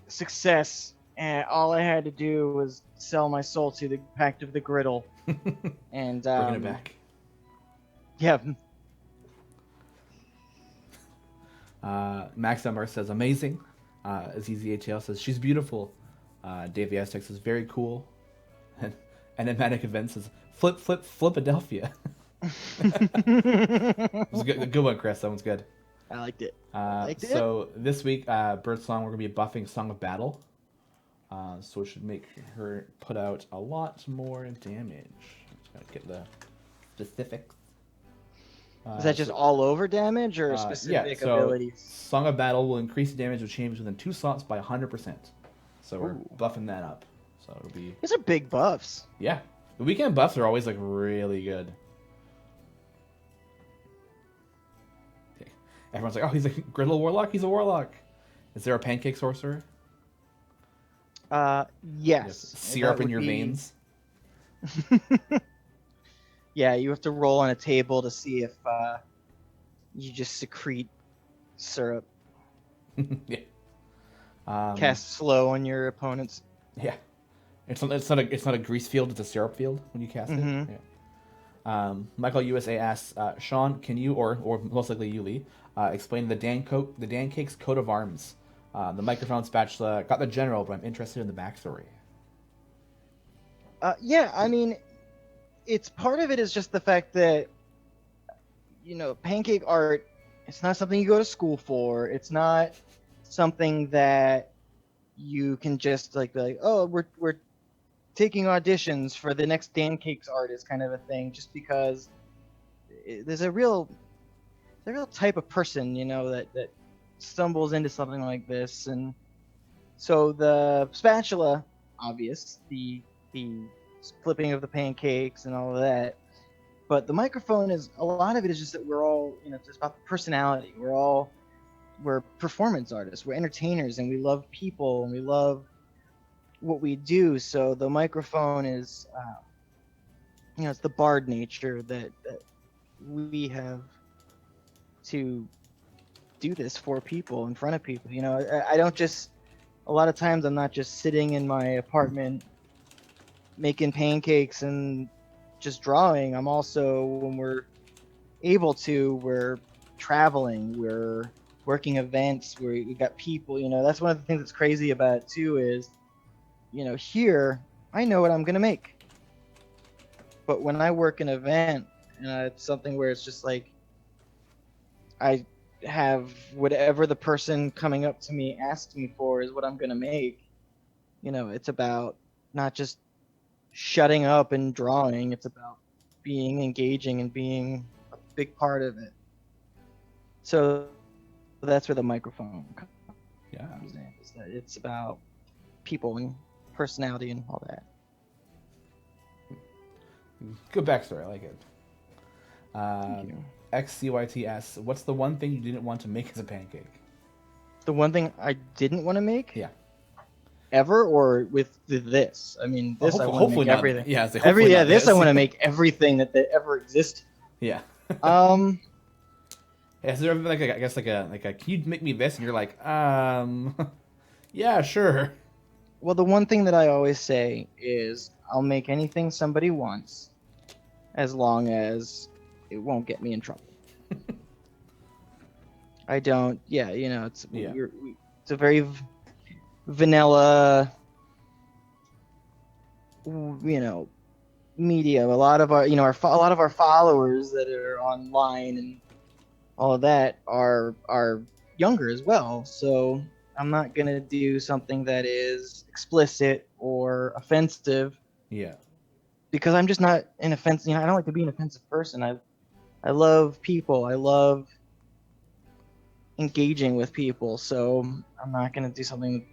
Speaker 2: success. And all I had to do was sell my soul to the Pact of the Griddle. And
Speaker 1: bringing it back.
Speaker 2: Yeah.
Speaker 1: Max Elmer says amazing. ZZHL says she's beautiful. Dave the Aztec says very cool. And Enigmatic Event says Flipadelphia. It was a good one, Chris. That one's good.
Speaker 2: I liked it.
Speaker 1: So this week, Birdsong, we're gonna be buffing Song of Battle. So it should make her put out a lot more damage. Just gotta get the specifics.
Speaker 2: Is that just all over damage or specific abilities?
Speaker 1: Song of Battle will increase the damage of change within 2 slots by 100%. So we're buffing that up. So it'll be.
Speaker 2: These are big buffs.
Speaker 1: Yeah, the weekend buffs are always like really good. Okay. Everyone's like, oh, he's a Griddle warlock. He's a warlock. Is there a pancake sorcerer?
Speaker 2: Yes.
Speaker 1: Syrup in your veins.
Speaker 2: Yeah, you have to roll on a table to see if you just secrete syrup.
Speaker 1: Yeah.
Speaker 2: Cast slow on your opponents.
Speaker 1: Yeah. It's not a grease field. It's a syrup field when you cast it. Yeah. Michael USA asks, Shawn, can you or most likely you, Lee, explain the Dancake's coat of arms? The microphone, spatula, got the general, but I'm interested in the backstory.
Speaker 2: Yeah, I mean, it's part of it is just the fact that, pancake art, it's not something you go to school for. It's not something that you can just be like, oh, we're taking auditions for the next Dancake's artist kind of a thing, just because there's a real type of person, that stumbles into something like this. And so the spatula, obvious, the flipping of the pancakes and all of that. But the microphone is, a lot of it is just that we're all, it's just about the personality. We're performance artists, we're entertainers, and we love people, and we love what we do. So the microphone is, it's the bard nature that we have to do this for people, in front of people. I don't just, a lot of times I'm not just sitting in my apartment making pancakes and just drawing. I'm also, when we're able to, we're traveling, we're working events, we got people. That's one of the things that's crazy about it too, is here I know what I'm gonna make, but when I work an event, it's something where it's just like I have whatever the person coming up to me asks me for is what I'm gonna make. It's about not just shutting up and drawing. It's about being engaging and being a big part of it. So that's where the microphone comes in. It's about people and personality and all that.
Speaker 1: Good backstory. I like it.
Speaker 2: Thank you.
Speaker 1: XCYTS, what's the one thing you didn't want to make as a pancake?
Speaker 2: The one thing I didn't want to make?
Speaker 1: Yeah.
Speaker 2: Ever, or with this? I mean, this I want to make everything.
Speaker 1: Yeah,
Speaker 2: this I want to make everything that ever existed.
Speaker 1: Yeah. Has there ever been can you make me this? And you're like, yeah, sure.
Speaker 2: Well, the one thing that I always say is I'll make anything somebody wants, as long as it won't get me in trouble. I don't. Yeah, it's a very vanilla, media. A lot of our, a lot of our followers that are online and all of that are younger as well. So I'm not gonna do something that is explicit or offensive.
Speaker 1: Yeah.
Speaker 2: Because I'm just not an offensive. I don't like to be an offensive person. I love people. I love engaging with people. So I'm not gonna do something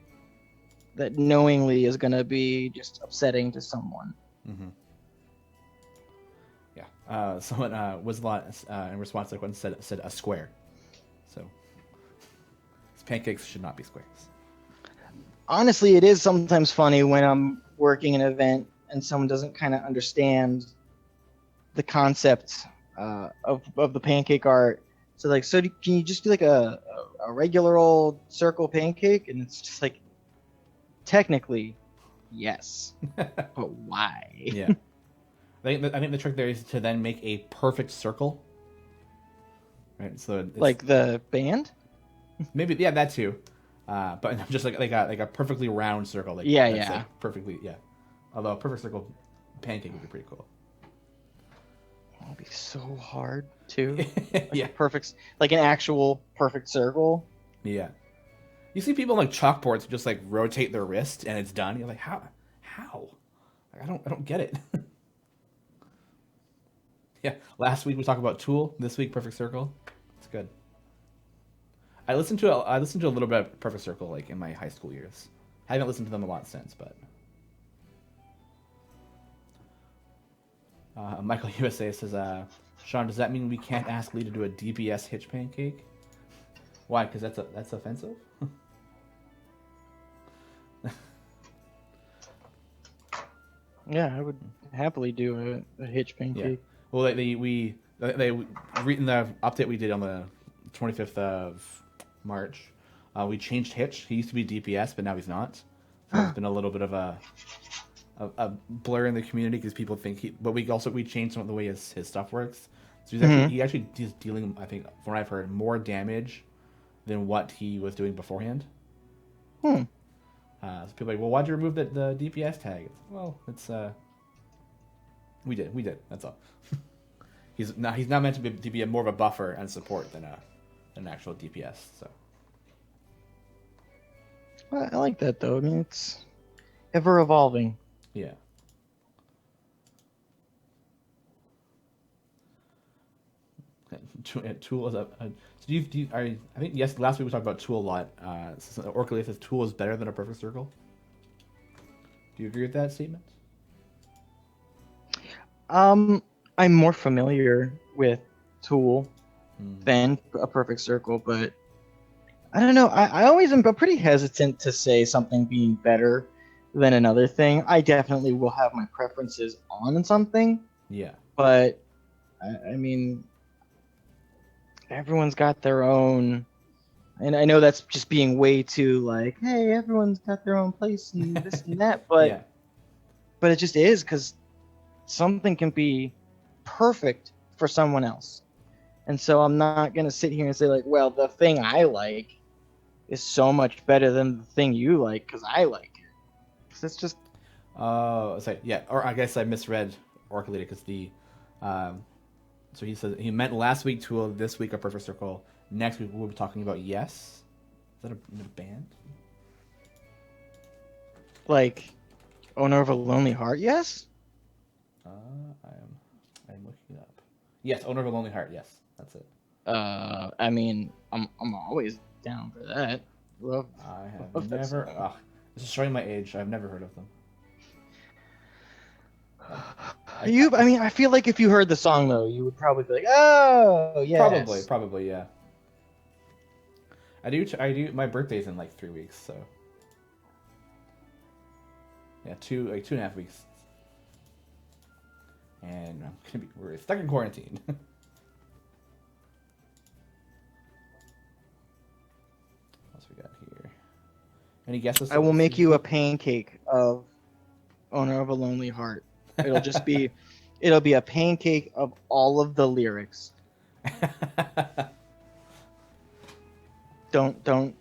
Speaker 2: that knowingly is gonna be just upsetting to someone.
Speaker 1: Mm-hmm. Yeah. Someone was a lot in response to that one said a square. So pancakes should not be squares.
Speaker 2: Honestly, it is sometimes funny when I'm working an event and someone doesn't kind of understand the concept of the pancake art. So can you just do like a regular old circle pancake? And it's just like, technically, yes, but why?
Speaker 1: Yeah. I think the trick there is to then make a perfect circle. Right. So it's,
Speaker 2: like the band.
Speaker 1: Maybe that too. But just like a perfectly round circle. Perfectly. Yeah. Although a perfect circle pancake would be pretty cool.
Speaker 2: That would be so hard too.
Speaker 1: Yeah.
Speaker 2: Perfect, like an actual perfect circle.
Speaker 1: Yeah. You see people on chalkboards just rotate their wrist and it's done. You're like, how? I don't get it. Yeah. Last week we talked about Tool. This week Perfect Circle. It's good. I listened to a little bit of Perfect Circle in my high school years. I haven't listened to them a lot since, but Michael USA says, Shawn, does that mean we can't ask Lee to do a DBS hitch pancake? Why? Because that's offensive.
Speaker 2: Yeah, I would happily do a hitch pancake.
Speaker 1: Yeah. Well, they in the update we did on the 25th of March, we changed Hitch. He used to be DPS, but now he's not. So there's been a little bit of a blur in the community because people think but we changed some of the way his stuff works. So he's dealing, I think, from what I've heard, more damage than what he was doing beforehand. So people are like, well, why'd you remove the DPS tag? It's we did. That's all. he's not meant to be more of a buffer and support than an actual DPS. So
Speaker 2: well, I like that though. I mean, it's ever evolving.
Speaker 1: Yeah. Tool is I think yes. Last week we talked about Tool a lot. Orca says Tool is better than a perfect circle. Do you agree with that statement? I'm
Speaker 2: more familiar with Tool than a perfect circle, but I don't know. I always am pretty hesitant to say something being better than another thing. I definitely will have my preferences on something.
Speaker 1: Yeah.
Speaker 2: But I mean, everyone's got their own, and I know that's just being way too like, hey, everyone's got their own place and this and that, but
Speaker 1: yeah.
Speaker 2: But it just is, because something can be perfect for someone else, and so I'm not gonna sit here and say like, well, the thing I like is so much better than the thing you like because I like it. Because it's just.
Speaker 1: So yeah, or I guess I misread Orca because the. So he says he meant last week Tool, this week a perfect circle. Next week we'll be talking about Yes. Is that a band?
Speaker 2: Like, Owner of a Lonely Heart, yes?
Speaker 1: I'm looking it up. Yes, Owner of a Lonely Heart, yes. That's it.
Speaker 2: I mean, I'm always down for that.
Speaker 1: I have never... this is showing my age. I've never heard of them.
Speaker 2: I feel like if you heard the song, though, you would probably be like, oh, yes.
Speaker 1: Probably, yeah. I do. My birthday's in like 3 weeks, so... Yeah, 2.5 weeks. And we're stuck in quarantine. What's we got here? Any guesses?
Speaker 2: I will make you a pancake of Owner of a Lonely Heart. It'll just be, it'll be a pancake of all of the lyrics. Don't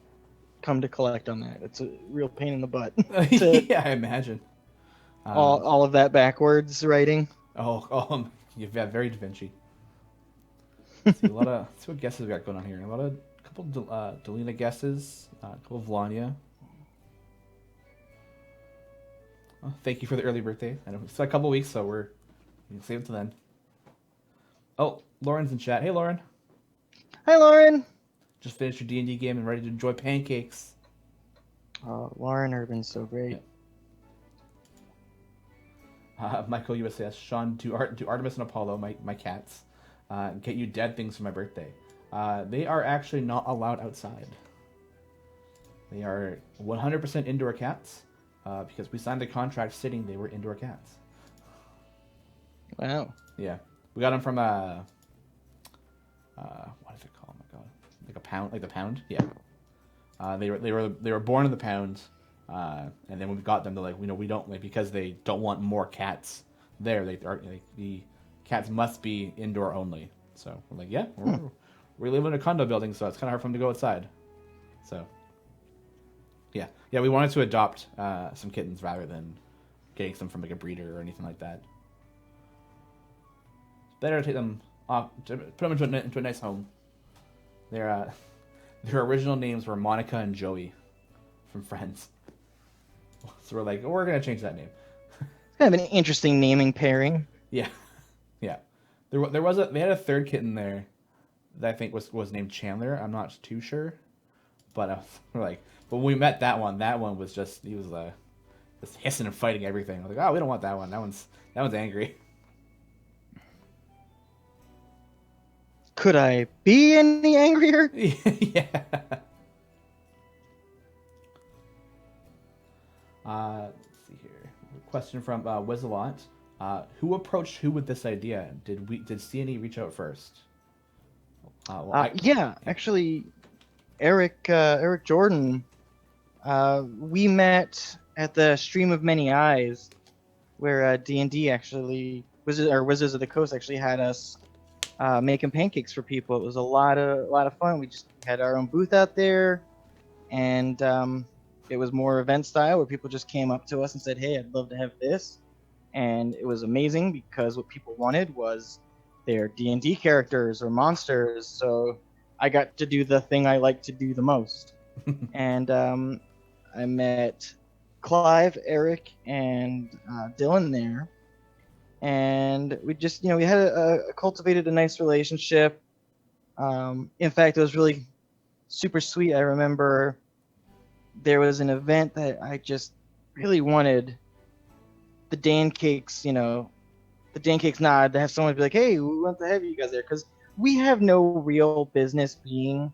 Speaker 2: come to collect on that. It's a real pain in the butt.
Speaker 1: Yeah, I imagine.
Speaker 2: All of that backwards writing.
Speaker 1: You've got very Da Vinci. Let's see what guesses we got going on here. A couple Delina guesses, a couple of Lanya. Oh, thank you for the early birthday. I know it's a couple weeks, so you can save it to then. Oh, Lauren's in chat. Hey, Lauren.
Speaker 2: Hi, Lauren.
Speaker 1: Just finished your D&D game and ready to enjoy pancakes.
Speaker 2: Lauren Urban's so great.
Speaker 1: Yeah. Michael USA, Shawn, do Artemis and Apollo, my cats, get you dead things for my birthday. They are actually not allowed outside. They are 100% indoor cats, because we signed the contract stating they were indoor cats.
Speaker 2: Wow.
Speaker 1: Yeah, we got them from what is it called? Oh my god, like a pound, like the pound. Yeah. They were born in the pound. And then when we got them, they're like, we don't, like, because they don't want more cats there. The cats must be indoor only. So we're like, yeah, we live in a condo building, so it's kind of hard for them to go outside. So yeah, we wanted to adopt some kittens rather than getting some from like a breeder or anything like that. It's better to take them off, to put them into a nice home. Their original names were Monica and Joey from Friends. So we're like, we're going to change that name.
Speaker 2: It's kind of an interesting naming pairing.
Speaker 1: Yeah. They had a third kitten there that I think was named Chandler. I'm not too sure. But we're like, but when we met that one was just, he was just hissing and fighting everything. I was like, we don't want that one. That one's angry.
Speaker 2: Could I be any angrier?
Speaker 1: Yeah. Let's see here. Question from Wizalot. Who approached who with this idea? Did CNE reach out first?
Speaker 2: Actually, Eric Jordan. We met at the Stream of Many Eyes, where D&D actually Wizards of the Coast actually had us making pancakes for people. It was a lot of fun. We just had our own booth out there, and it was more event style where people just came up to us and said, "Hey, I'd love to have this," and it was amazing because what people wanted was their D&D characters or monsters. So I got to do the thing I like to do the most, and I met Clive, Eric, and Dylan there, and we just we had cultivated a nice relationship. In fact, it was really super sweet. I remember there was an event that I just really wanted the Pancakes, the Pancakes nod to have someone be like, "Hey, we want to have you guys there," because we have no real business being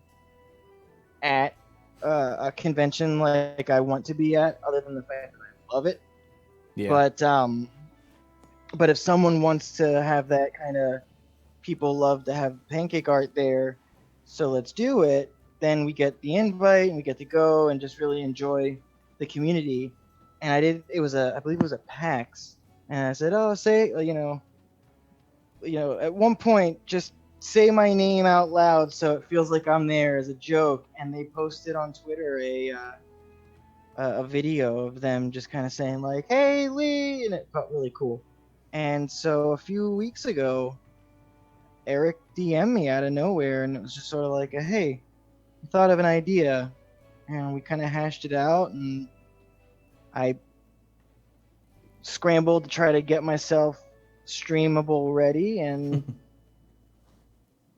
Speaker 2: at a convention like I want to be at, other than the fact that I love it. Yeah. But if someone wants to have that kind of people love to have pancake art there, so let's do it. Then we get the invite and we get to go and just really enjoy the community. And I believe it was a PAX, and I said, "Oh, say, at one point, just say my name out loud so it feels like I'm there as a joke." And they posted on Twitter a video of them just kind of saying like, "Hey, Lee," and it felt really cool. And so a few weeks ago, Eric DM'd me out of nowhere, and it was just sort of like, "Hey, I thought of an idea," and we kind of hashed it out, and I scrambled to try to get myself streamable ready, and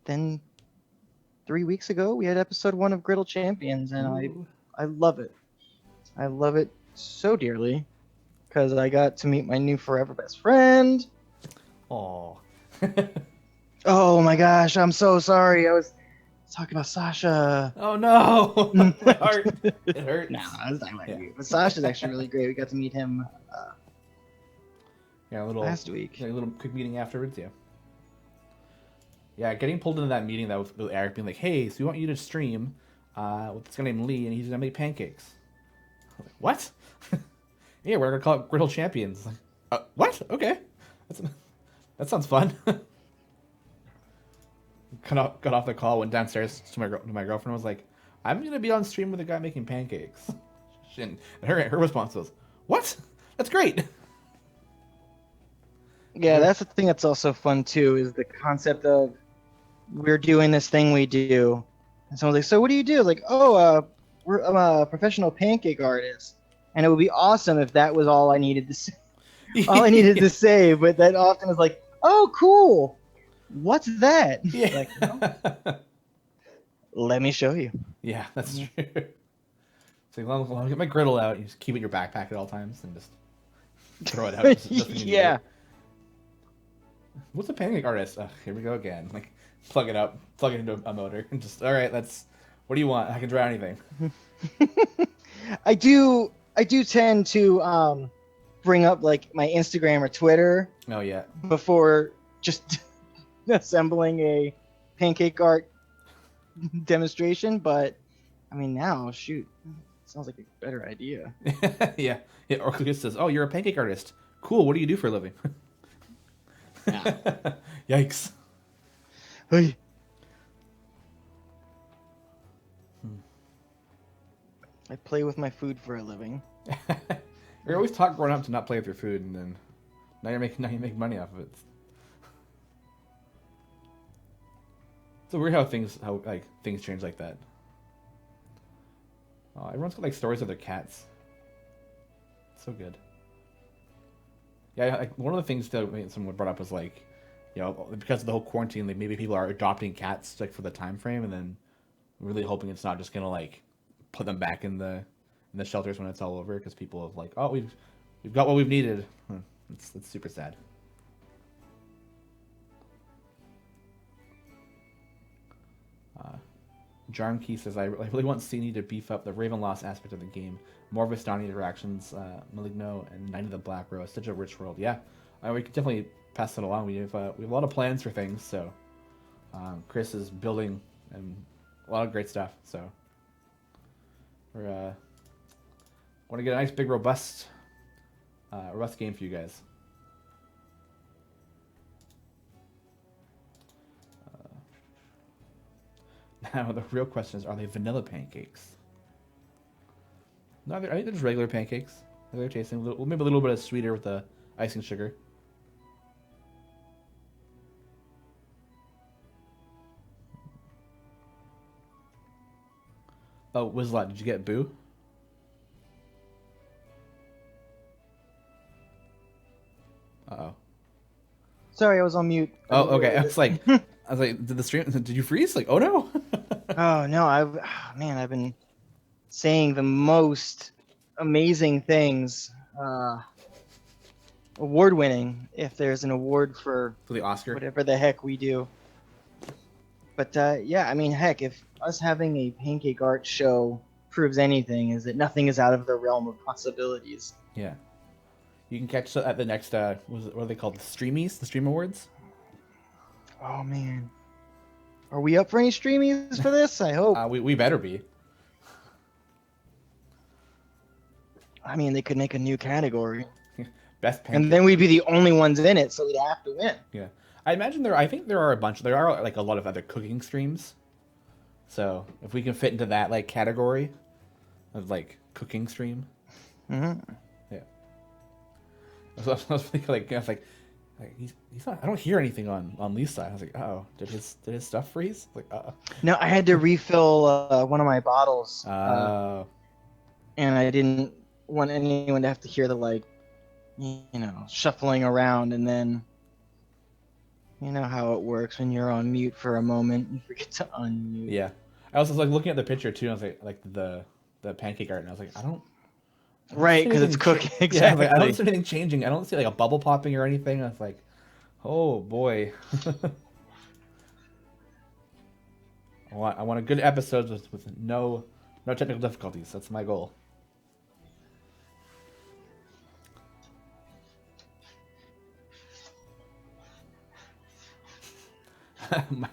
Speaker 2: then 3 weeks ago we had episode 1 of Griddle Champions, and I love it. I love it so dearly because I got to meet my new forever best friend.
Speaker 1: Aww.
Speaker 2: Oh my gosh, I'm so sorry. I was talking about Sasha.
Speaker 1: Oh no, my heart. It hurts.
Speaker 2: No, I was talking about you. But Sasha's actually really great. We got to meet him last week.
Speaker 1: A little quick meeting afterwards, yeah. Yeah, getting pulled into that meeting with Eric being like, "Hey, so we want you to stream with this guy named Lee, and he's gonna make pancakes." I'm like, "What?" "Yeah, we're gonna call it Griddle Champions." Like, "What? Okay, that sounds fun." Got off the call, went downstairs to my girlfriend, and was like, "I'm gonna be on stream with a guy making pancakes." And her response was, "What? That's great."
Speaker 2: Yeah, that's the thing that's also fun too, is the concept of we're doing this thing we do, and someone's like, "So what do you do?" Like, "Oh, I'm a professional pancake artist," and it would be awesome if that was all I needed to say. To say, but that often is like, "Oh, cool. What's that?"
Speaker 1: Yeah.
Speaker 2: Like, let me show you.
Speaker 1: Yeah, that's true. So I'll get my griddle out. You just keep it in your backpack at all times and just throw it out.
Speaker 2: Yeah.
Speaker 1: What's a pancake artist? Here we go again. Like, plug it up, plug it into a motor, and just, all right, what do you want? I can draw anything.
Speaker 2: I do tend to bring up like my Instagram or Twitter.
Speaker 1: Oh yeah.
Speaker 2: Before just assembling a pancake art demonstration, but I mean now, shoot, sounds like a better idea.
Speaker 1: Yeah. Orclus says, "Oh, you're a pancake artist. Cool. What do you do for a living?"
Speaker 2: Yeah.
Speaker 1: Yikes.
Speaker 2: Hey. I play with my food for a living.
Speaker 1: You're always taught growing up to not play with your food, and then now you make money off of it. It's weird how things change like that. Oh, everyone's got like stories of their cats. So good. Yeah, one of the things that someone brought up was like, because of the whole quarantine, like maybe people are adopting cats like for the time frame, and then really hoping it's not just gonna like put them back in the shelters when it's all over, because people have like, "Oh, we've got what we've needed." It's super sad. Jarnke says, I really want CD to beef up the Ravenloft aspect of the game. More Vistani interactions, Maligno, and Knight of the Black Rose. Such a rich world. Yeah, we could definitely pass it along. We have a lot of plans for things, so Chris is building and a lot of great stuff. So we're want to get a nice, big, robust game for you guys. Now the real question is, are they vanilla pancakes? No, I think they're just regular pancakes. They're tasting maybe a little bit of sweeter with the icing sugar. Oh, Wizlot, did you get Boo? Uh-oh.
Speaker 2: Sorry, I was on mute.
Speaker 1: Oh, okay. I was like, did the stream? Did you freeze? Like, oh no.
Speaker 2: Oh no, I've been saying the most amazing things. Award-winning, if there's an award for
Speaker 1: the Oscar,
Speaker 2: whatever the heck we do. But yeah, I mean, heck, if us having a pancake art show proves anything, is that nothing is out of the realm of possibilities.
Speaker 1: Yeah. You can catch at the next, what are they called? The Streamies? The Stream Awards?
Speaker 2: Oh, man. Are we up for any Streamies for this? I hope.
Speaker 1: We better be.
Speaker 2: I mean, they could make a new category.
Speaker 1: Best pancake.
Speaker 2: And then we'd be the only ones in it, so we'd have to win.
Speaker 1: Yeah. I imagine I think there are like a lot of other cooking streams. So if we can fit into that like category of like cooking stream.
Speaker 2: Mm-hmm.
Speaker 1: Yeah. I was thinking like he's not. I don't hear anything on Lee's side. I was like, oh, did his stuff freeze? Like,
Speaker 2: No, I had to refill one of my bottles.
Speaker 1: Oh.
Speaker 2: And I didn't want anyone to have to hear the shuffling around, and then you know how it works when you're on mute for a moment, you forget to unmute.
Speaker 1: Yeah. I was like looking at the picture too, and I was like the pancake art, and I was like, I don't
Speaker 2: right, because it's cooking. Exactly.
Speaker 1: Yeah, I don't see anything changing. I don't see like a bubble popping or anything. I was like, oh boy. I want a good episode with no technical difficulties. That's my goal.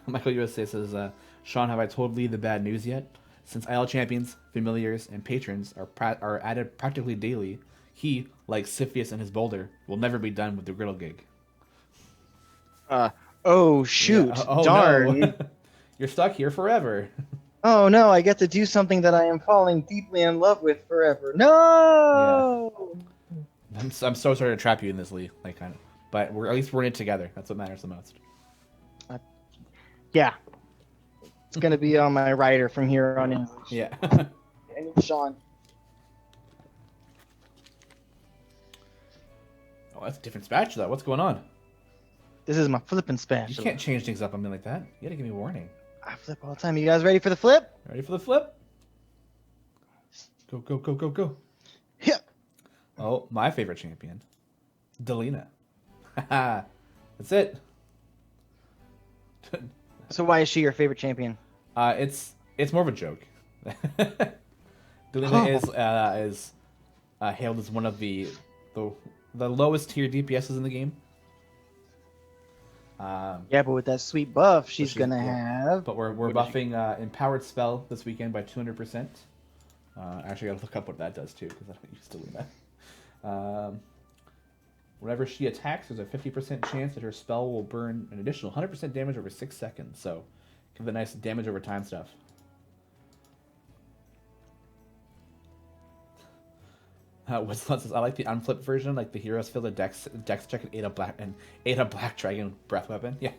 Speaker 1: Michael USA says, Shawn, have I told Lee the bad news yet? Since IL champions, familiars, and patrons are added practically daily, he, like Siphius and his boulder, will never be done with the Griddle gig.
Speaker 2: Oh, shoot. Yeah. Oh, darn.
Speaker 1: No. You're stuck here forever.
Speaker 2: Oh, no, I get to do something that I am falling deeply in love with forever. No!
Speaker 1: Yeah. I'm so sorry to trap you in this, Lee. But at least we're in it together. That's what matters the most.
Speaker 2: Yeah. It's going to be on my rider from here on in.
Speaker 1: Yeah.
Speaker 2: And Shawn.
Speaker 1: Oh, that's a different spatula. What's going on?
Speaker 2: This is my flipping spatula.
Speaker 1: You can't change things up on me like that. You gotta give me a warning.
Speaker 2: I flip all the time. You guys ready for the flip?
Speaker 1: Ready for the flip? Go, go, go, go, go.
Speaker 2: Yeah.
Speaker 1: Oh, my favorite champion. Delina. That's it.
Speaker 2: So why is she your favorite champion?
Speaker 1: It's more of a joke. Delina is hailed as one of the lowest tier DPSs in the game.
Speaker 2: Yeah, but with that sweet buff she's gonna have.
Speaker 1: But we're buffing Empowered Spell this weekend by 200%. Actually, I gotta look up what that does too, because I don't use Delina. Whenever she attacks, there's a 50% chance that her spell will burn an additional 100% damage over 6 seconds. So, give the nice damage over time stuff. What's says, I like the unflipped version, like the heroes feel the dex check and ate a black dragon breath weapon. Yeah.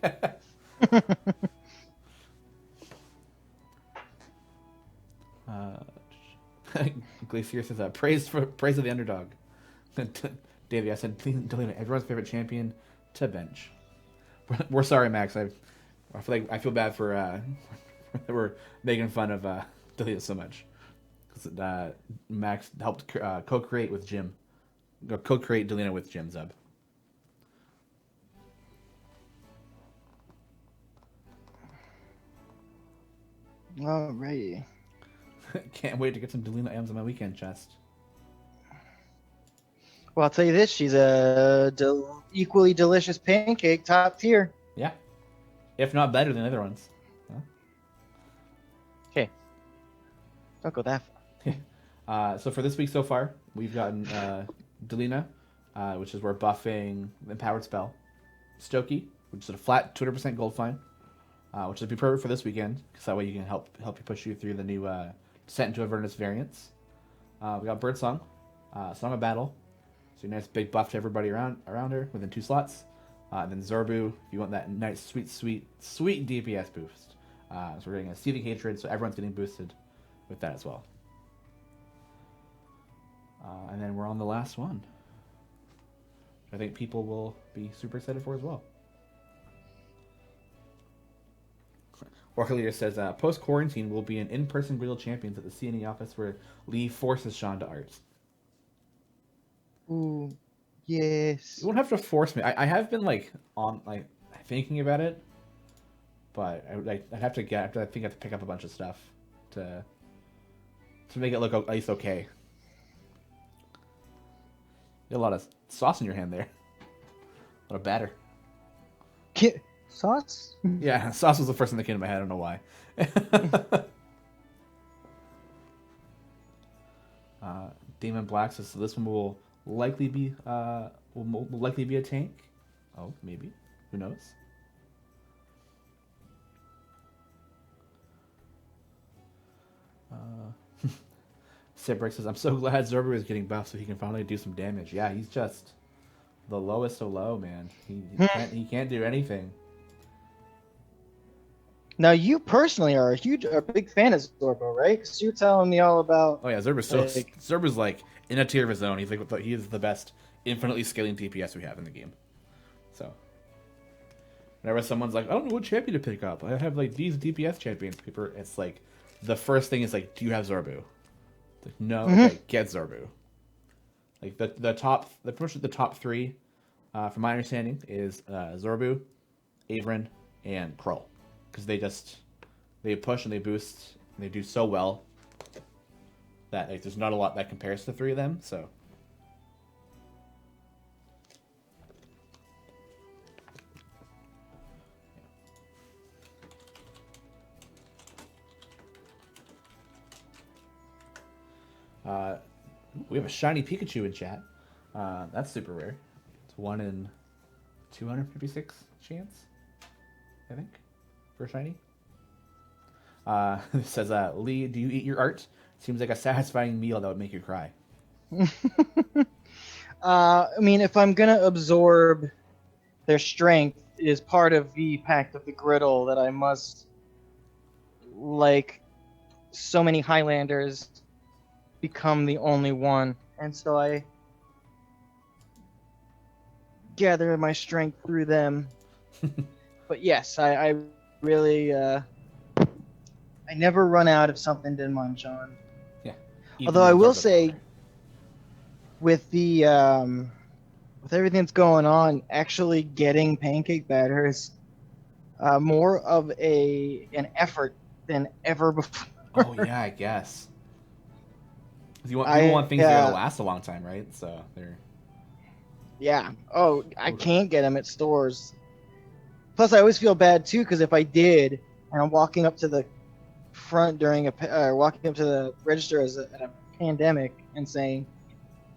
Speaker 1: Glacier says, praise of the underdog. Davey, I said, Delina, everyone's favorite champion to bench. We're sorry, Max. I feel bad for we're making fun of Delina so much. Because Max helped co-create with Jim. Co-create Delina with Jim Zub.
Speaker 2: Alrighty.
Speaker 1: Can't wait to get some Delina M's on my weekend chest.
Speaker 2: Well, I'll tell you this: she's a equally delicious pancake, top tier.
Speaker 1: Yeah, if not better than the other ones.
Speaker 2: Okay, don't go that
Speaker 1: far. So for this week so far, we've gotten Delina, which is we're buffing Empowered Spell, Stokey, which is a flat 200% gold fine, which would be perfect for this weekend because that way you can help you push you through the new Descent into Avernus variants. We got Birdsong, Song of Battle, so a nice big buff to everybody around her within 2 slots. And then Zorbu, if you want that nice sweet DPS boost. So we're getting a Seething Hatred, so everyone's getting boosted with that as well. And then we're on the last one. I think people will be super excited for as well. Orca Leader says, post-quarantine will be an in-person Griddle Champions at the CNE office where Lee forces Shawn to art.
Speaker 2: Ooh, yes.
Speaker 1: You won't have to force me. I have been thinking about it, but I'd have to I think I have to pick up a bunch of stuff to make it look at least okay. You got a lot of sauce in your hand there. A lot of batter.
Speaker 2: Sauce?
Speaker 1: Yeah, sauce was the first thing that came to my head. I don't know why. Demon Black says, so this one will likely be a tank. Oh, maybe. Who knows? Sibrick says, I'm so glad Zorbu is getting buffed so he can finally do some damage. Yeah, he's just the lowest of low, man. He can't do anything.
Speaker 2: Now, you personally are a big fan of Zorbo, right? Because you're telling me all about...
Speaker 1: Oh, yeah, Zorbu's like in a tier of his own. He is the best infinitely scaling DPS we have in the game. So, whenever someone's like, I don't know what champion to pick up. I have like these DPS champions. It's like, the first thing is like, do you have Zorbu? It's like, no, okay, get Zorbu. Like the top 3, from my understanding, is Zorbu, Averin, and Krull. Because they push and they boost and they do so well that like there's not a lot that compares to the 3 of them. So we have a shiny Pikachu in chat. That's super rare. It's 1 in 256 chance, I think. For shiny. It says, Lee, do you eat your art? Seems like a satisfying meal that would make you cry.
Speaker 2: I mean, if I'm gonna absorb their strength, it is part of the pact of the Griddle that I must, like so many Highlanders, become the only one. And so I gather my strength through them. But yes, I really, I never run out of something to munch on.
Speaker 1: Yeah.
Speaker 2: Although I will say, with the with everything that's going on, actually getting pancake batter is more of an effort than ever before.
Speaker 1: Oh yeah, I guess. You want things that are gonna last a long time, right? So they're.
Speaker 2: Yeah. Oh, I can't get them at stores. Plus, I always feel bad too because if I did, and I'm walking up to the front walking up to the register at a pandemic and saying,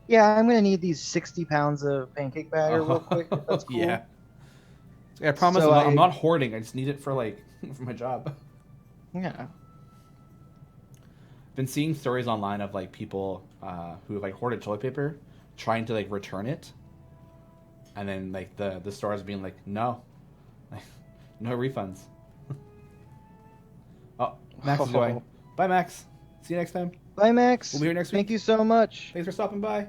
Speaker 2: "Yeah, I'm gonna need these 60 pounds of pancake batter real quick." If that's cool.
Speaker 1: Yeah. I promise I'm not hoarding. I just need it for for my job.
Speaker 2: Yeah.
Speaker 1: Been seeing stories online of people who have hoarded toilet paper, trying to return it, and then the stores being like, no. No refunds. Oh, Max is going. Bye, Max. See you next time.
Speaker 2: Bye, Max.
Speaker 1: We'll be here next week.
Speaker 2: Thank you so much.
Speaker 1: Thanks for stopping by.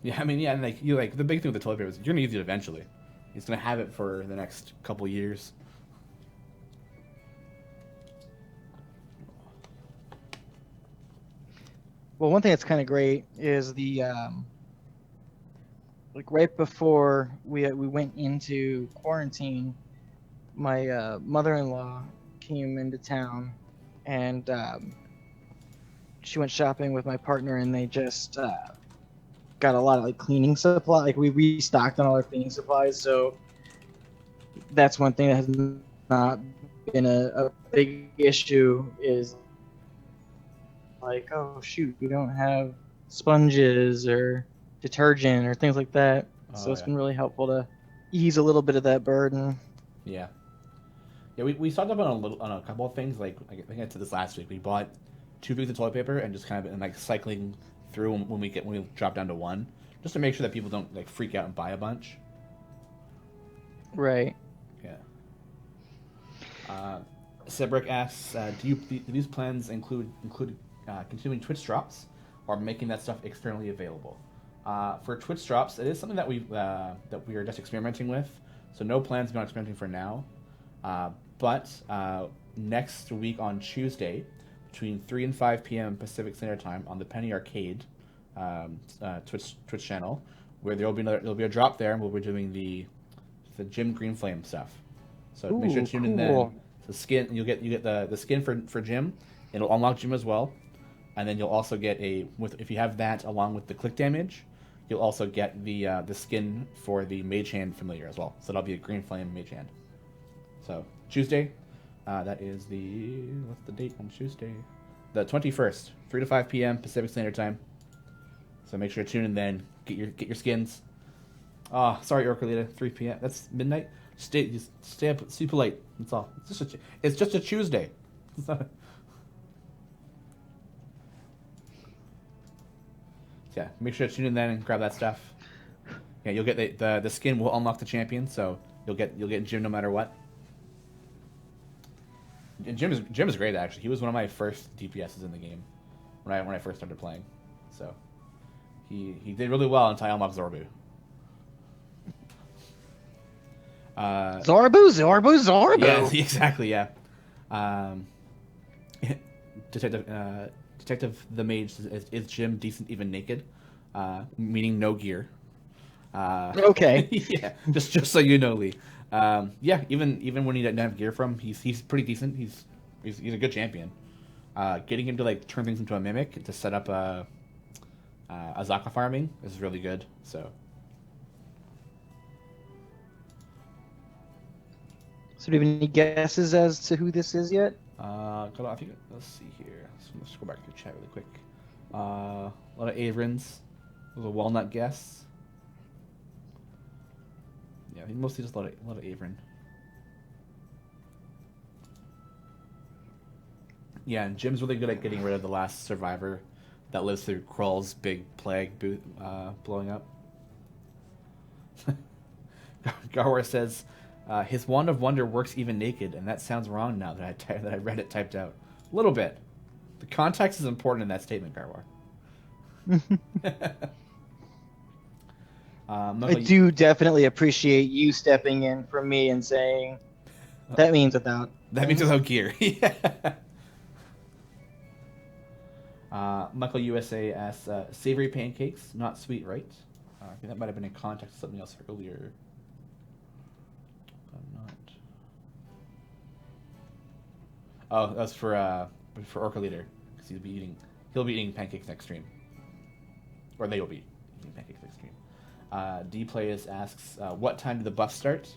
Speaker 1: Yeah, I mean, yeah, and the big thing with the toilet paper is you're gonna use it eventually. He's gonna have it for the next couple years.
Speaker 2: Well, one thing that's kind of great is like right before we went into quarantine, my mother-in-law came into town, and she went shopping with my partner, and they just got a lot of like cleaning supply. Like we restocked on all our cleaning supplies, so that's one thing that has not been a big issue. Is like, oh shoot, we don't have sponges or detergent or things like that. So it's been really helpful to ease a little bit of that burden.
Speaker 1: Yeah. Yeah, we stocked up on a couple of things. Like I think I said this last week. We bought 2 weeks of toilet paper and just kind of been like cycling through when we drop down to 1, just to make sure that people don't like freak out and buy a bunch.
Speaker 2: Right.
Speaker 1: Yeah. Sebrick asks, do these plans include continuing Twitch drops or making that stuff externally available? For Twitch drops, it is something that we are just experimenting with. So no plans beyond experimenting for now. But next week on Tuesday, between 3 and 5 p.m. Pacific Standard Time on the Penny Arcade Twitch channel, where there'll be a drop there, and we'll be doing the Jim Green Flame stuff. So make sure to tune in then. The skin, you'll get the skin for Jim. It'll unlock Jim as well, and then you'll also get if you have that along with the click damage, you'll also get the skin for the Mage Hand familiar as well. So that'll be a Green Flame Mage Hand. So Tuesday, that is what's the date on Tuesday? The 21st, 3 to 5 p.m. Pacific Standard Time. So make sure to tune in then. Get your skins. Oh, sorry, Orcolita, 3 p.m. That's midnight. Stay up, super late. That's all. It's just a Tuesday. Yeah, make sure to tune in then and grab that stuff. Yeah, you'll get the skin will unlock the champion, so you'll get Jim no matter what. And Jim is great actually. He was one of my first DPSs in the game when I first started playing. So he did really well until I unlocked Zorbu.
Speaker 2: Zorbu.
Speaker 1: Yeah, exactly. Yeah. Detective the Mage is Jim decent even naked, meaning no gear.
Speaker 2: Okay.
Speaker 1: Yeah, just so you know, Lee. Yeah, even when he doesn't have gear from, he's pretty decent. He's a good champion. Getting him to like turn things into a mimic to set up a Zaka farming is really good. So
Speaker 2: do you have any guesses as to who this is yet?
Speaker 1: I think let's see here. Let's go back to the chat really quick. A lot of Avrins. There's a Walnut guess. Yeah, I think mostly just a lot of Avrin. Yeah, and Jim's really good at getting rid of the last survivor that lives through Krull's big plague blowing up. Garwar says, his Wand of Wonder works even naked, and that sounds wrong now that I read it typed out. A little bit. The context is important in that statement, Garwar.
Speaker 2: I do definitely appreciate you stepping in for me and saying that means without.
Speaker 1: That means without gear. Yeah. Michael USA asks, savory pancakes, not sweet, right? I think that might have been in context of something else earlier. But not. Oh, that's for Orca Leader, because he'll be eating pancakes next stream, or they will be eating pancakes next stream. D Plays asks, what time do the buffs start?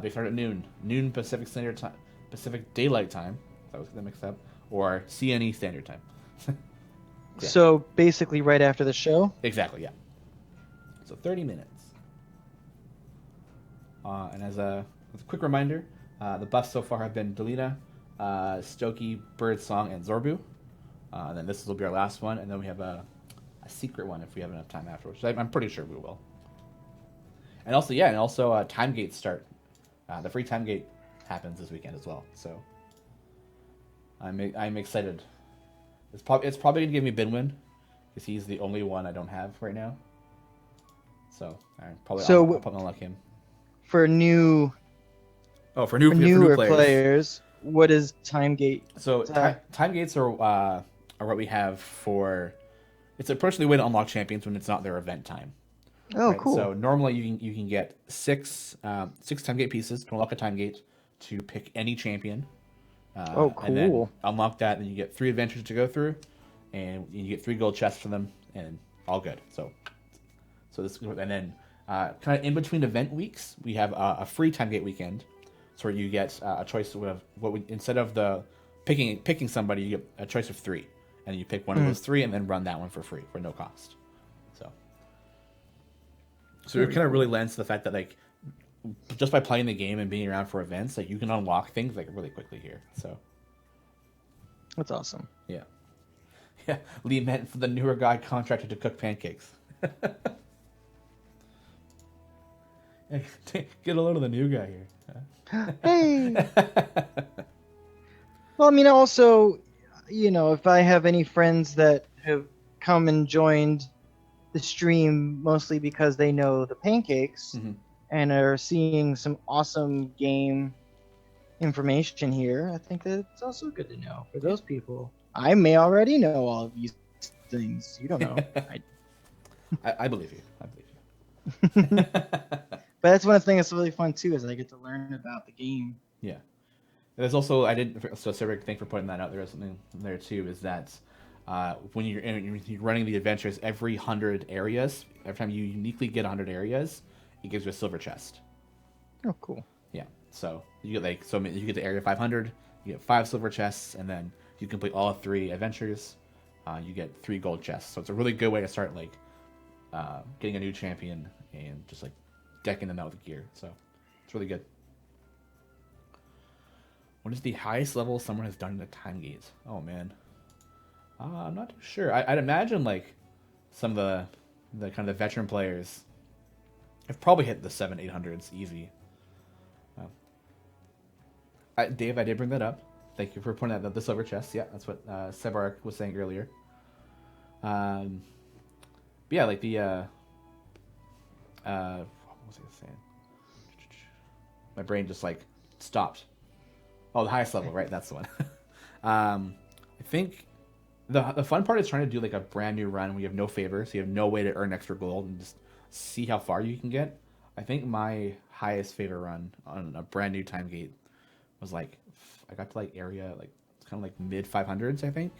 Speaker 1: They start at noon Pacific Standard Time, Pacific Daylight Time. That was getting mixed up, or CNE Standard Time. Yeah.
Speaker 2: So basically, right after the show.
Speaker 1: Exactly, yeah. So 30 minutes. And as a quick reminder, the buffs so far have been Delina, Stokey, Birdsong, and Zorbu. And then this will be our last one, and then we have a secret one if we have enough time afterwards. I'm pretty sure we will. And also, time gates start. The free time gate happens this weekend as well. So I'm excited. It's probably gonna give me Binwin, because he's the only one I don't have right now. So I'll probably unlock him.
Speaker 2: For newer players, what is time gate?
Speaker 1: So time gates are what we have for. It's approaching the way to unlock champions when it's not their event time.
Speaker 2: Oh,
Speaker 1: right?
Speaker 2: cool.
Speaker 1: So normally you can get six time gate pieces to unlock a time gate to pick any champion,
Speaker 2: Oh,
Speaker 1: and then
Speaker 2: cool.
Speaker 1: unlock that, and you get 3 adventures to go through, and you get 3 gold chests for them, and all good. So this and then kind of in between event weeks, we have a free time gate weekend, so where you get a choice of instead of the picking somebody, you get a choice of 3, and you pick one of those 3, and then run that one for free for no cost. So it kind of really lends to the fact that like just by playing the game and being around for events, like you can unlock things like really quickly here. So
Speaker 2: That's awesome.
Speaker 1: yeah, yeah. Lee meant for the newer guy contracted to cook pancakes. Get a load of the new guy here.
Speaker 2: Hey. Well, I mean, also, if I have any friends that have come and joined the stream mostly because they know the pancakes and are seeing some awesome game information here, I think that it's also good to know for those people. I may already know all of these things. You don't know.
Speaker 1: I believe you. I believe you.
Speaker 2: But that's one thing that's really fun too, is I get to learn about the game.
Speaker 1: Yeah. There's also so Cedric, thanks for putting that out there. Something there too is that when you're running the adventures, every 100 areas, every time you uniquely get 100 areas, it gives you a silver chest.
Speaker 2: Oh, cool.
Speaker 1: Yeah. So you get you get to area 500, you get 5 silver chests, and then you complete all 3 adventures, you get 3 gold chests. So it's a really good way to start like getting a new champion and just like decking them out with gear. So it's really good. What is the highest level someone has done in a time gate? Oh man, I'm not too sure. I'd imagine like some of the kind of the veteran players have probably hit the 700-800s easy. Dave, I did bring that up. Thank you for pointing out the silver chest. Yeah, that's what Sebar was saying earlier. But yeah, like the what was I saying? My brain just like stopped. Oh, the highest level, right? That's the one. I think the fun part is trying to do like a brand new run where you have no favor, so you have no way to earn extra gold and just see how far you can get. I think my highest favor run on a brand new time gate was like I got to like area like it's kind of like mid 500s, I think,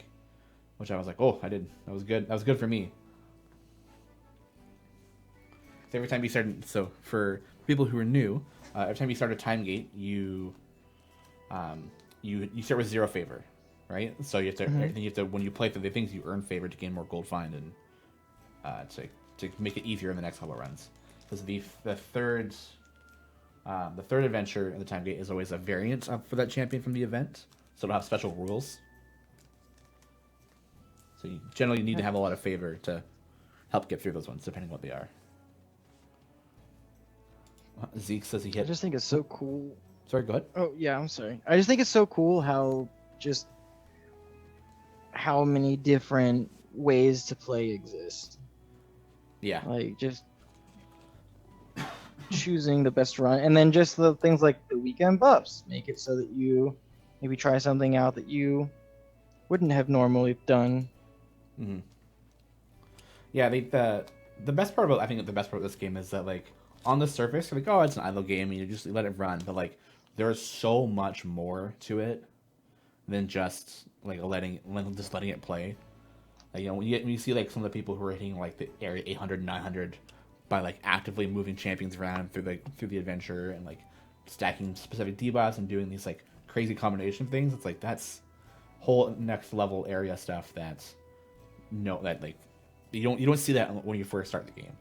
Speaker 1: which I was like, oh, I did. That was good. That was good for me. So every time you started, so for people who are new, every time you start a time gate, you start with 0 favor, right? So you have to when you play through the things, you earn favor to gain more gold find and to make it easier in the next level runs. Because the third adventure in the time gate is always a variant for that champion from the event, so it'll have special rules. So you generally need to have a lot of favor to help get through those ones, depending on what they are. Zeke says he hit.
Speaker 2: I just think it's so cool.
Speaker 1: Sorry, go ahead.
Speaker 2: Oh, yeah, I'm sorry. I just think it's so cool how many different ways to play exist.
Speaker 1: Yeah.
Speaker 2: Like, just choosing the best run. And then just the things like the weekend buffs make it so that you maybe try something out that you wouldn't have normally done.
Speaker 1: Mm-hmm. Yeah, the best part about, I think the best part of this game is that, like, on the surface, you're like, oh, it's an idle game, and you just let it run. But, like, there's so much more to it than just, like, letting it play. Like, when you see, like, some of the people who are hitting, like, the area 800, 900 by, like, actively moving champions around through the adventure and, like, stacking specific debuffs and doing these, like, crazy combination things, it's like, that's whole next level area stuff that's, like, you don't see that when you first start the game.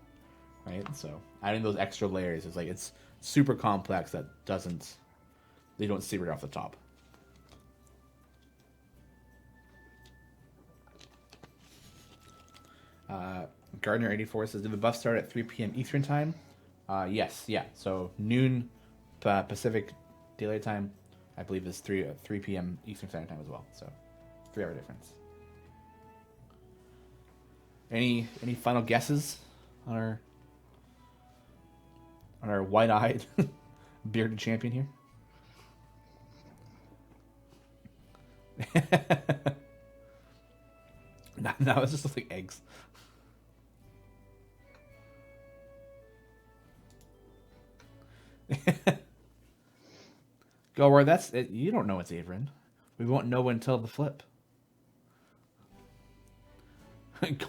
Speaker 1: Right, so adding those extra layers is like it's super complex that they don't see right off the top. Gardner84 says, did the buff start at 3 p.m. Eastern time? Yes, yeah. So noon Pacific Daylight Time, I believe, is 3 p.m. Eastern Standard Time as well. So 3-hour difference. Any final guesses on our white-eyed bearded champion here? No, it's just like eggs. Go where that's it. You don't know it's Averin. We won't know until the flip.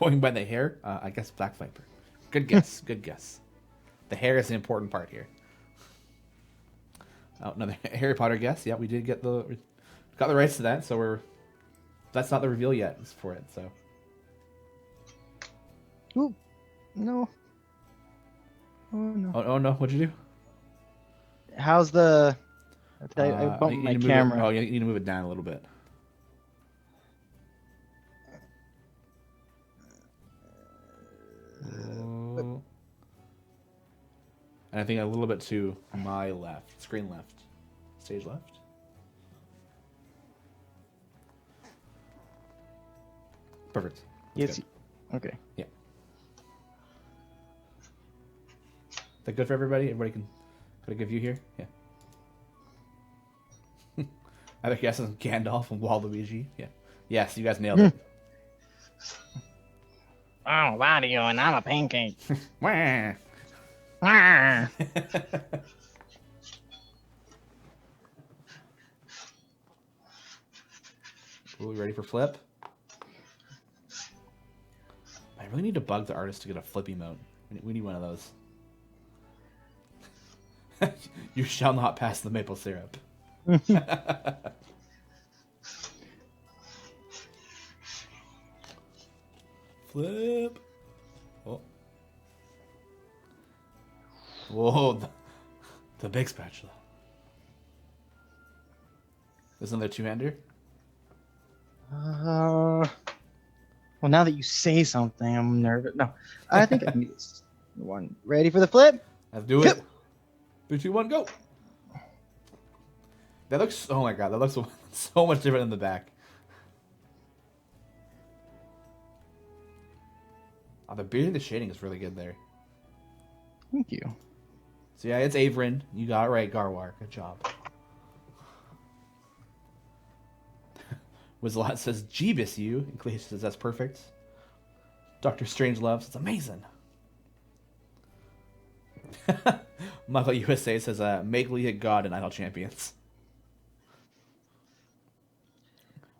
Speaker 1: Going by the hair, I guess Black Viper. Good guess. Good guess. The hair is the important part here. Oh, another Harry Potter guess. Yeah, we did got the rights to that, so that's not the reveal yet for it. So.
Speaker 2: Ooh, no. Oh no.
Speaker 1: Oh no! What'd you do?
Speaker 2: How's the? I bumped my camera.
Speaker 1: You need to move it down a little bit. And I think a little bit to my left, screen left, stage left. Perfect.
Speaker 2: Yes. Okay.
Speaker 1: Yeah. Is that good for everybody? Everybody can give you here? Yeah. I guess it's Gandalf and Waluigi. Yeah. Yes, you guys nailed it.
Speaker 2: Oh, what are you? And I'm a pancake.
Speaker 1: Wah. Ooh, we ready for flip? I really need to bug the artist to get a flip emote. We need one of those. You shall not pass the maple syrup. Flip. Oh. Whoa, the big spatula. Isn't there two-hander?
Speaker 2: Well, now that you say something, I'm nervous. No, I think I need this one. Ready for the flip?
Speaker 1: Let's do it. 3, 2, 1, go. That looks, oh my god, that looks so much different in the back. Oh, the beard and the shading is really good there.
Speaker 2: Thank you.
Speaker 1: So yeah, it's Averin. You got it right, Garwar. Good job. Wizalot says, Jeebus you. And Cleese says, that's perfect. Dr. Strangelove says, amazing. Michael USA says, make Lee a god in Idol Champions.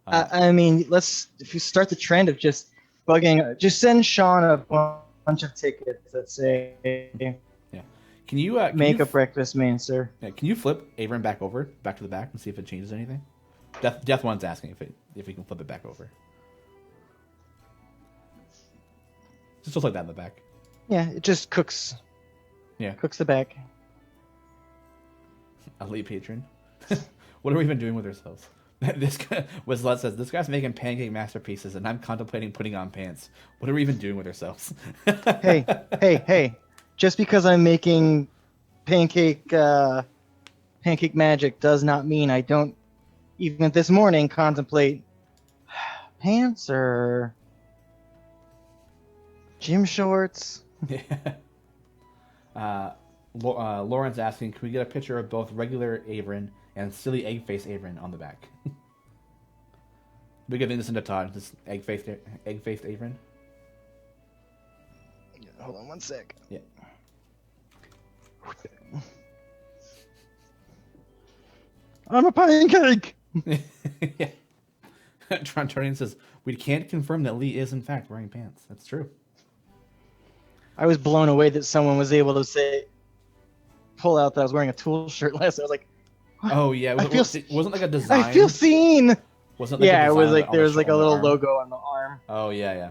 Speaker 2: I mean, if you start the trend of just bugging, just send Shawn a bunch of tickets that say,
Speaker 1: yeah. Can you
Speaker 2: make a breakfast man, sir?
Speaker 1: Yeah, can you flip Averin back to the back and see if it changes anything? Death One's asking if we can flip it back over. Just like that in the back.
Speaker 2: Yeah, it just cooks.
Speaker 1: Yeah.
Speaker 2: Cooks the back.
Speaker 1: Elite patron. What are we even doing with ourselves? This guy, Wizlet says, this guy's making pancake masterpieces and I'm contemplating putting on pants. What are we even doing with ourselves?
Speaker 2: Hey. Just because I'm making pancake magic does not mean I don't, even this morning, contemplate pants or gym shorts.
Speaker 1: Yeah. Lauren's asking, can we get a picture of both regular Averin and silly egg-faced Averin on the back? We can this into Todd. This egg-faced Averin.
Speaker 2: Hold on one sec.
Speaker 1: Yeah.
Speaker 2: I'm a pancake.
Speaker 1: Yeah. Trontarian says, we can't confirm that Lee is in fact wearing pants. That's true.
Speaker 2: I was blown away that someone was able to pull out that I was wearing a Tool shirt last. I was like, what?
Speaker 1: Oh yeah, it wasn't like a design.
Speaker 2: I feel seen.
Speaker 1: Wasn't like
Speaker 2: yeah, it was like there was like a little logo on the arm.
Speaker 1: Oh yeah.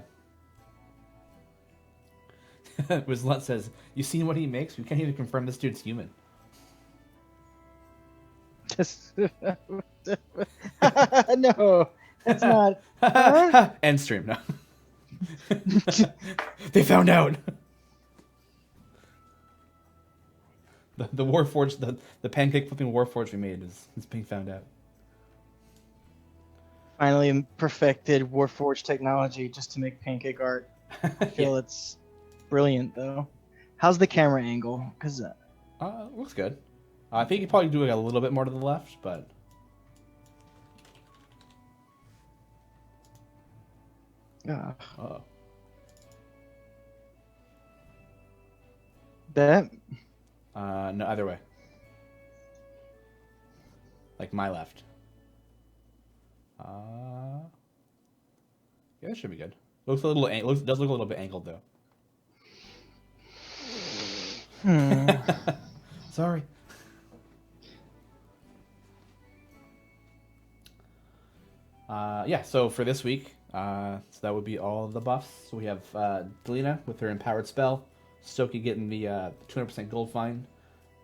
Speaker 1: Wizlet says, you seen what he makes? We can't even confirm this dude's human.
Speaker 2: No, that's not.
Speaker 1: End stream, no. They found out. The Warforged, the pancake flipping Warforged we made is being found out.
Speaker 2: Finally perfected Warforged technology just to make pancake art. I feel it's brilliant though. How's the camera angle? Cause
Speaker 1: looks good. I think you probably do it a little bit more to the left, but
Speaker 2: that
Speaker 1: no, either way. like my left. Yeah, that should be good. Does look a little bit angled though. Sorry. Yeah, so for this week, so that would be all of the buffs. So we have Delina with her Empowered Spell, Stokie getting the 200% gold fine,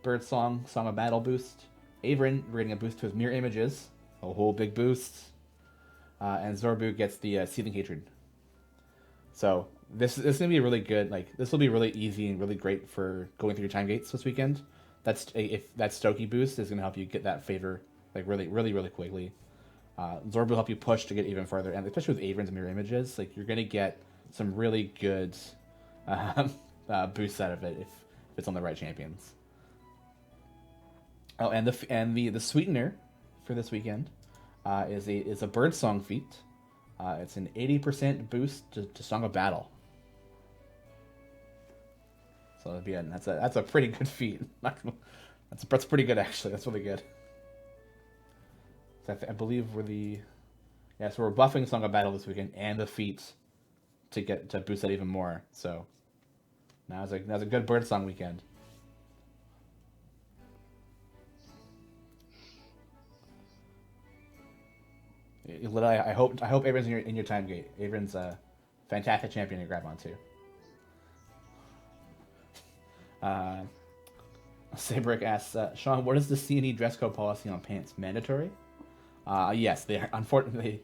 Speaker 1: Birdsong, Song of Battle boost, Averin, we're getting a boost to his mirror images, a whole big boost, and Zorbu gets the Seething Hatred. So this is gonna be really good. Like this will be really easy and really great for going through your time gates this weekend. If that Stokie boost is gonna help you get that favor like really quickly. Zorb will help you push to get even further, and especially with Averin's mirror images, like you're gonna get some really good boosts out of it if it's on the right champions. Oh, and the sweetener for this weekend is a Birdsong feat. It's an 80% boost to Song of Battle. So that's a pretty good feat. That's pretty good actually. That's really good. So I believe so we're buffing Song of Battle this weekend and the feats to boost that even more. So now's a good Birdsong weekend. Literally, I hope Averin's in your time gate. Averin's a fantastic champion to grab onto. Sabrick asks, Shawn, what is the C&E dress code policy on pants? Mandatory? Yes, they are, unfortunately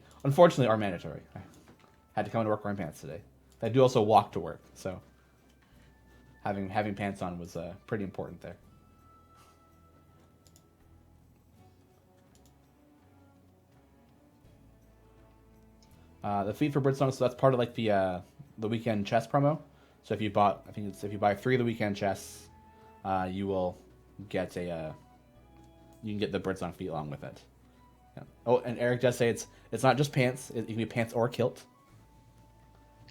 Speaker 1: are mandatory. I had to come to work wearing pants today. I do also walk to work, so having pants on was pretty important there. The feed for Birdsong, so that's part of like the weekend chest promo. So if you buy 3 of the weekend chests, you will get you can get the Birdsong feet along with it. Yeah. Oh, and Eric does say it's not just pants; it can be pants or kilt.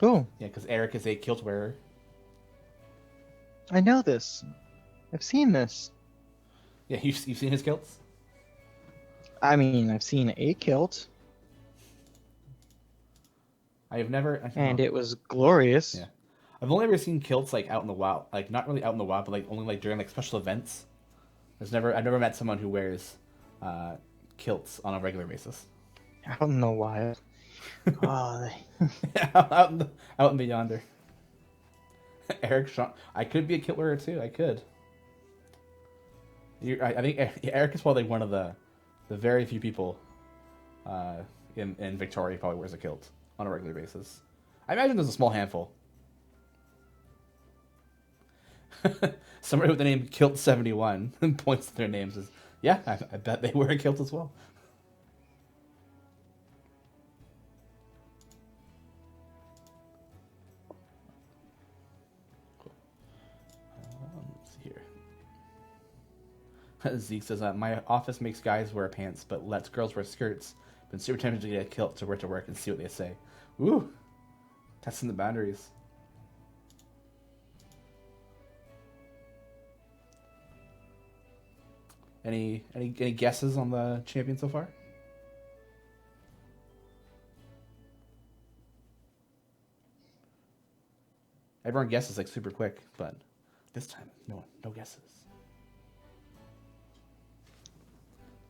Speaker 2: Oh,
Speaker 1: yeah, because Eric is a kilt wearer.
Speaker 2: I know this. I've seen this.
Speaker 1: Yeah, you've seen his kilts.
Speaker 2: I mean, I've seen a kilt.
Speaker 1: I've never.
Speaker 2: And it was glorious.
Speaker 1: Yeah, I've only ever seen kilts like out in the wild, like not really out in the wild, but like only like during like special events. I've never met someone who wears kilts on a regular basis.
Speaker 2: Out in the wild. Oh,
Speaker 1: out in the yonder. Eric, Shawn, I could be a kilt wearer too. I could. I think Eric is probably one of the very few people in Victoria who probably wears a kilt on a regular basis. I imagine there's a small handful. Somebody with the name Kilt71 points to their names as, yeah, I bet they wear a kilt as well. Cool. Let's see here. Zeke says, my office makes guys wear pants, but lets girls wear skirts. Been super tempted to get a kilt to wear to work and see what they say. Woo! Testing the boundaries. Any guesses on the champion so far? Everyone guesses like super quick, but this time no guesses.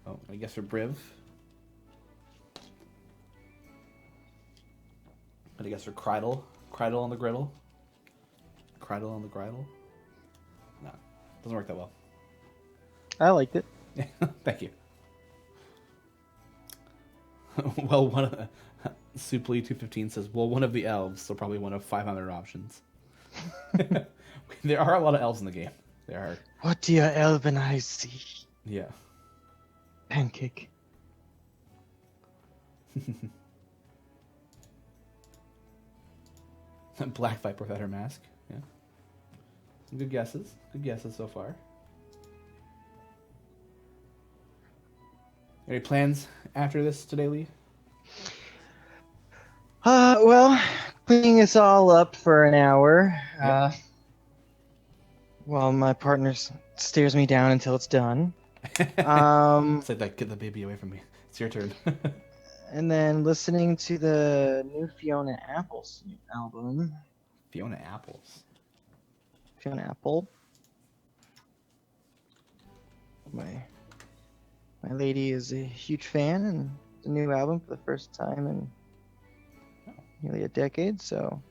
Speaker 1: Oh, I guess for Briv. I guess for Criddle on the Griddle. Criddle on the Griddle. No, doesn't work that well.
Speaker 2: I liked it.
Speaker 1: Thank you. Well, Supli 215 says, well, one of the elves, so probably one of 500 options. There are a lot of elves in the game. There are.
Speaker 2: What do your elven eyes see?
Speaker 1: Yeah.
Speaker 2: Pancake.
Speaker 1: Black Viper without her mask. Yeah. Some good guesses. Good guesses so far. Any plans after this today, Lee?
Speaker 2: Well, cleaning this all up for an hour.
Speaker 1: Yep.
Speaker 2: While my partner stares me down until it's done.
Speaker 1: It's like, get the baby away from me. It's your turn.
Speaker 2: And then listening to the new Fiona Apple's album.
Speaker 1: Fiona Apple's.
Speaker 2: Fiona Apple. My lady is a huge fan, and the new album for the first time in nearly a decade, so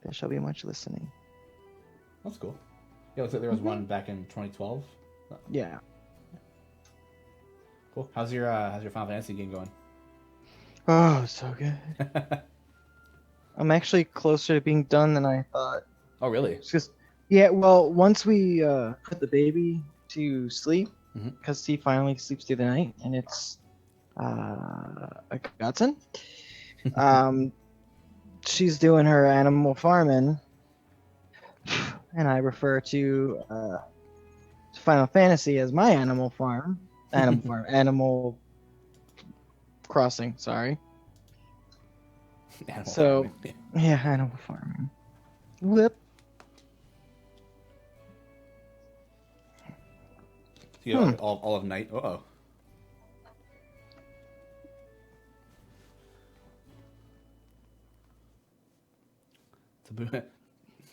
Speaker 2: there shall be much listening.
Speaker 1: That's cool. Yeah, looks like there was one back in 2012.
Speaker 2: Yeah.
Speaker 1: Cool. How's your Final Fantasy game going?
Speaker 2: Oh, so good. I'm actually closer to being done than I thought.
Speaker 1: Oh, really?
Speaker 2: It's just, yeah, well, once we put the baby to sleep, because he finally sleeps through the night, and it's a godsend. She's doing her animal farming, and I refer to Final Fantasy as my animal farm. Animal Crossing, sorry.
Speaker 1: Animal farming.
Speaker 2: Yeah, animal farming. Whip.
Speaker 1: You know, all of night. Uh-oh.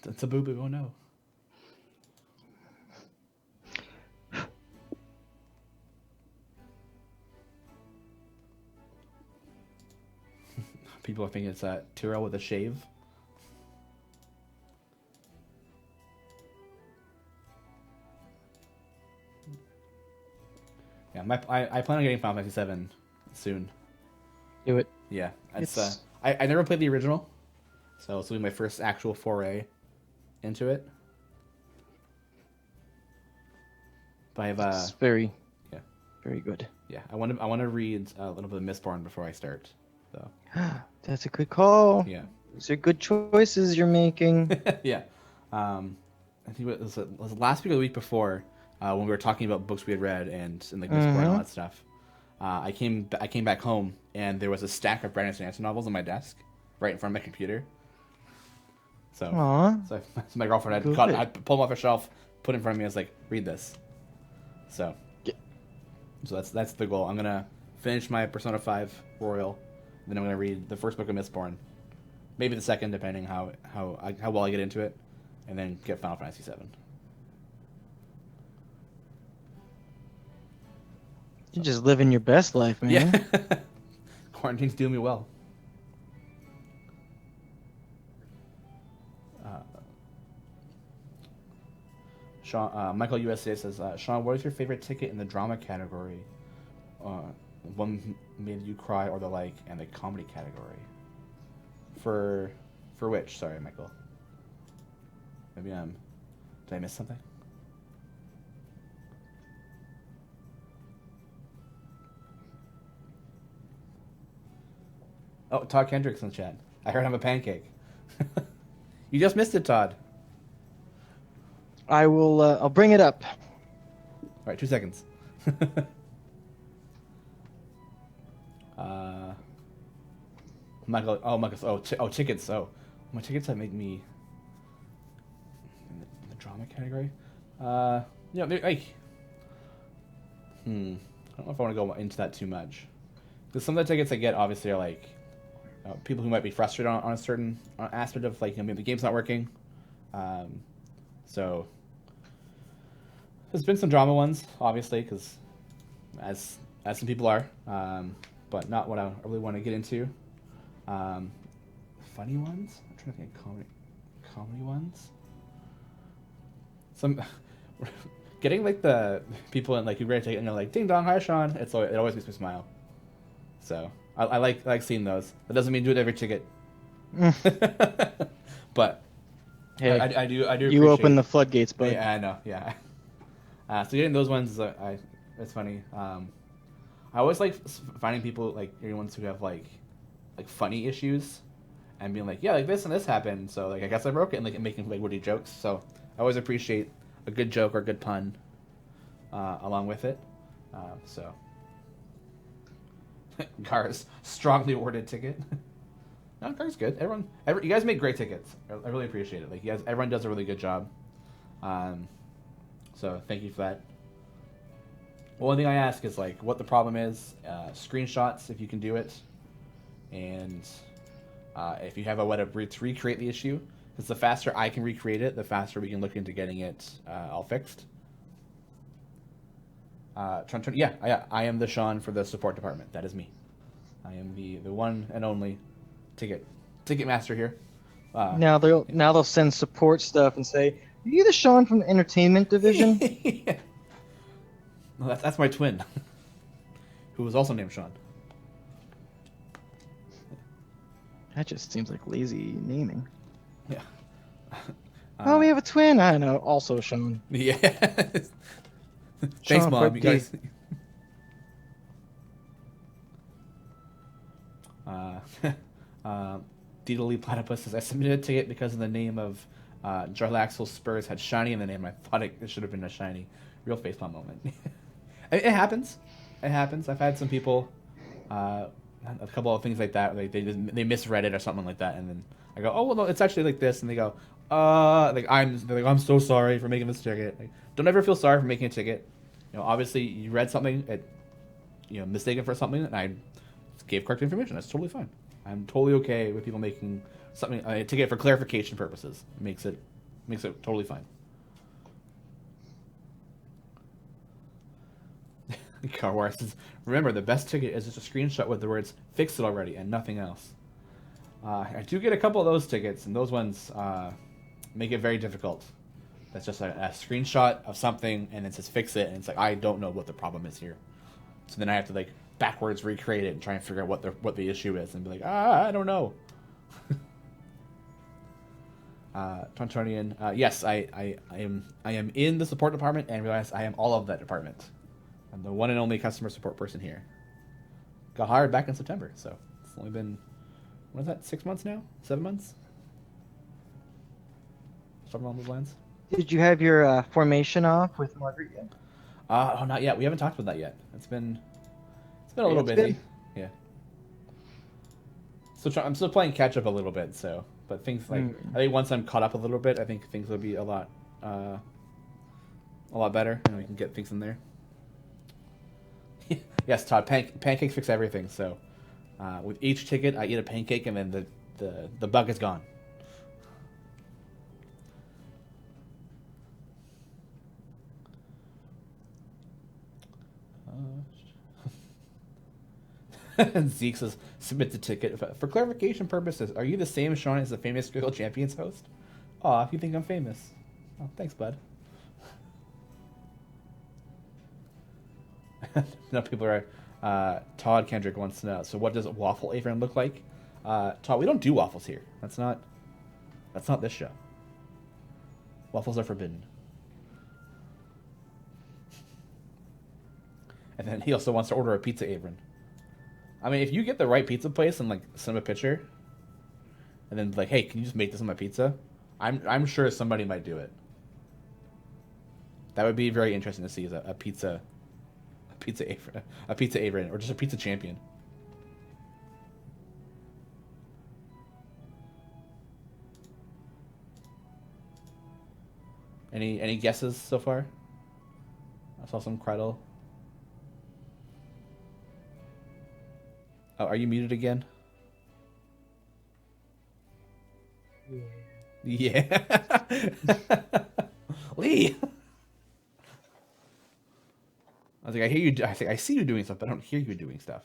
Speaker 1: It's a boo-boo. Oh, no. People are thinking it's Tyrell with a shave. Yeah, I plan on getting Final Fantasy 7 soon.
Speaker 2: Do it.
Speaker 1: Yeah, it's I never played the original, so this will be my first actual foray into it. But I have
Speaker 2: It's very good.
Speaker 1: Yeah, I want to read a little bit of Mistborn before I start. So
Speaker 2: that's a good call.
Speaker 1: Yeah,
Speaker 2: these are good choices you're making.
Speaker 1: Yeah, I think it was last week or the week before when we were talking about books we had read and like Mistborn and all that stuff. I came back home and there was a stack of Brandon Sanderson novels on my desk, right in front of my computer. So my girlfriend I pulled them off a shelf, put it in front of me. I was like, read this. So that's the goal. I'm gonna finish my Persona 5 Royal, then I'm gonna read the first book of Mistborn, maybe the second, depending how well I get into it, and then get Final Fantasy 7.
Speaker 2: You're just living your best life, man.
Speaker 1: Yeah. Quarantine's doing me well. Shawn, Michael USA says, Shawn, what is your favorite ticket in the drama category? One made you cry or the like, and the comedy category. For which? Sorry, Michael. Maybe did I miss something? Oh, Todd Kendrick's in the chat. I heard I'm a pancake. You just missed it, Todd.
Speaker 2: I will. I'll bring it up.
Speaker 1: All right, 2 seconds. Michael. Oh, Michael. Tickets. Oh, my tickets that make me in the drama category. Yeah, like. I don't know if I want to go into that too much, because some of the tickets I get obviously are like people who might be frustrated on a certain aspect of like, maybe the game's not working. So there's been some drama ones, obviously, because as some people are, but not what I really want to get into. Funny ones? I'm trying to think of comedy ones. Some getting like the people in like you ready to and they're like ding dong, hi Shawn. It always makes me smile. So I like seeing those. That doesn't mean do it every ticket. But hey, I do.
Speaker 2: You open the floodgates, bud.
Speaker 1: Yeah, I know. Yeah. So getting those ones, it's funny. I always like finding people like ones who have like funny issues, and being like, yeah, like this and this happened, so like I guess I broke it, and like making like witty jokes. So I always appreciate a good joke or a good pun along with it. So Gar's strongly worded ticket. No, Gar's good. You guys make great tickets. I really appreciate it. Like everyone does a really good job. So thank you for that. One thing I ask is like what the problem is, screenshots if you can do it, and if you have a way to recreate the issue, because the faster I can recreate it, the faster we can look into getting it all fixed. Yeah, I am the Shawn for the support department. That is me. I am the one and only ticket master here.
Speaker 2: Now they'll send support stuff and say, "Are you the Shawn from the entertainment division?"
Speaker 1: Yeah. Well, that's my twin, who was also named Shawn.
Speaker 2: That just seems like lazy naming.
Speaker 1: Yeah.
Speaker 2: Oh, we have a twin. I don't know. Also Shawn.
Speaker 1: Yeah. Thanks,
Speaker 2: Shawn,
Speaker 1: Mom. You guys. Lee Platypus says, I submitted a ticket because of the name of Jarlaxle Spurs had shiny in the name. I thought it should have been a shiny. Real facepalm moment. It happens. It happens. I've had some people, a couple of things like that. They misread it or something like that, and then I go, oh well, no, it's actually like this, and they go, I'm so sorry for making this ticket. Like, don't ever feel sorry for making a ticket. Obviously you read something, mistaken for something, and I gave correct information. That's totally fine. I'm totally okay with people making something a ticket for clarification purposes. It makes it totally fine. Carwar says, remember, the best ticket is just a screenshot with the words "fix it already" and nothing else. I do get a couple of those tickets, and those ones make it very difficult. That's just a screenshot of something, and it says "fix it," and it's like I don't know what the problem is here. So then I have to backwards recreate it and try and figure out what the issue is, and be like, I don't know. Tontonian, yes, I am in the support department, and realize I am all of that department. I'm the one and only customer support person here. Got hired back in September, so it's only been, what is that, 6 months now? 7 months? Something along those lines.
Speaker 2: Did you have your formation off with Margaret yet?
Speaker 1: Not yet. We haven't talked about that yet. It's been a little busy. Yeah. So I'm still playing catch up a little bit. So, but things I think once I'm caught up a little bit, I think things will be a lot better, and we can get things in there. Yes, Todd. Pancakes fix everything. So, with each ticket, I eat a pancake, and then the bug is gone. Zeke says, submit the ticket. For clarification purposes, are you the same Shawn as the famous Griddle Champions host? Aw, you think I'm famous. Oh, thanks, bud. No, people are... Todd Kendrick wants to know, so what does a waffle apron look like? Todd, we don't do waffles here. That's not this show. Waffles are forbidden. And then he also wants to order a pizza apron. I mean, if you get the right pizza place and send him a picture, and then hey, can you just make this on my pizza? I'm sure somebody might do it. That would be very interesting to see as a pizza apron, or just a pizza champion. Any guesses so far? I saw some Griddle. Oh, are you muted again? Yeah. Lee. I was like, I hear you. I see you doing stuff, but I don't hear you doing stuff.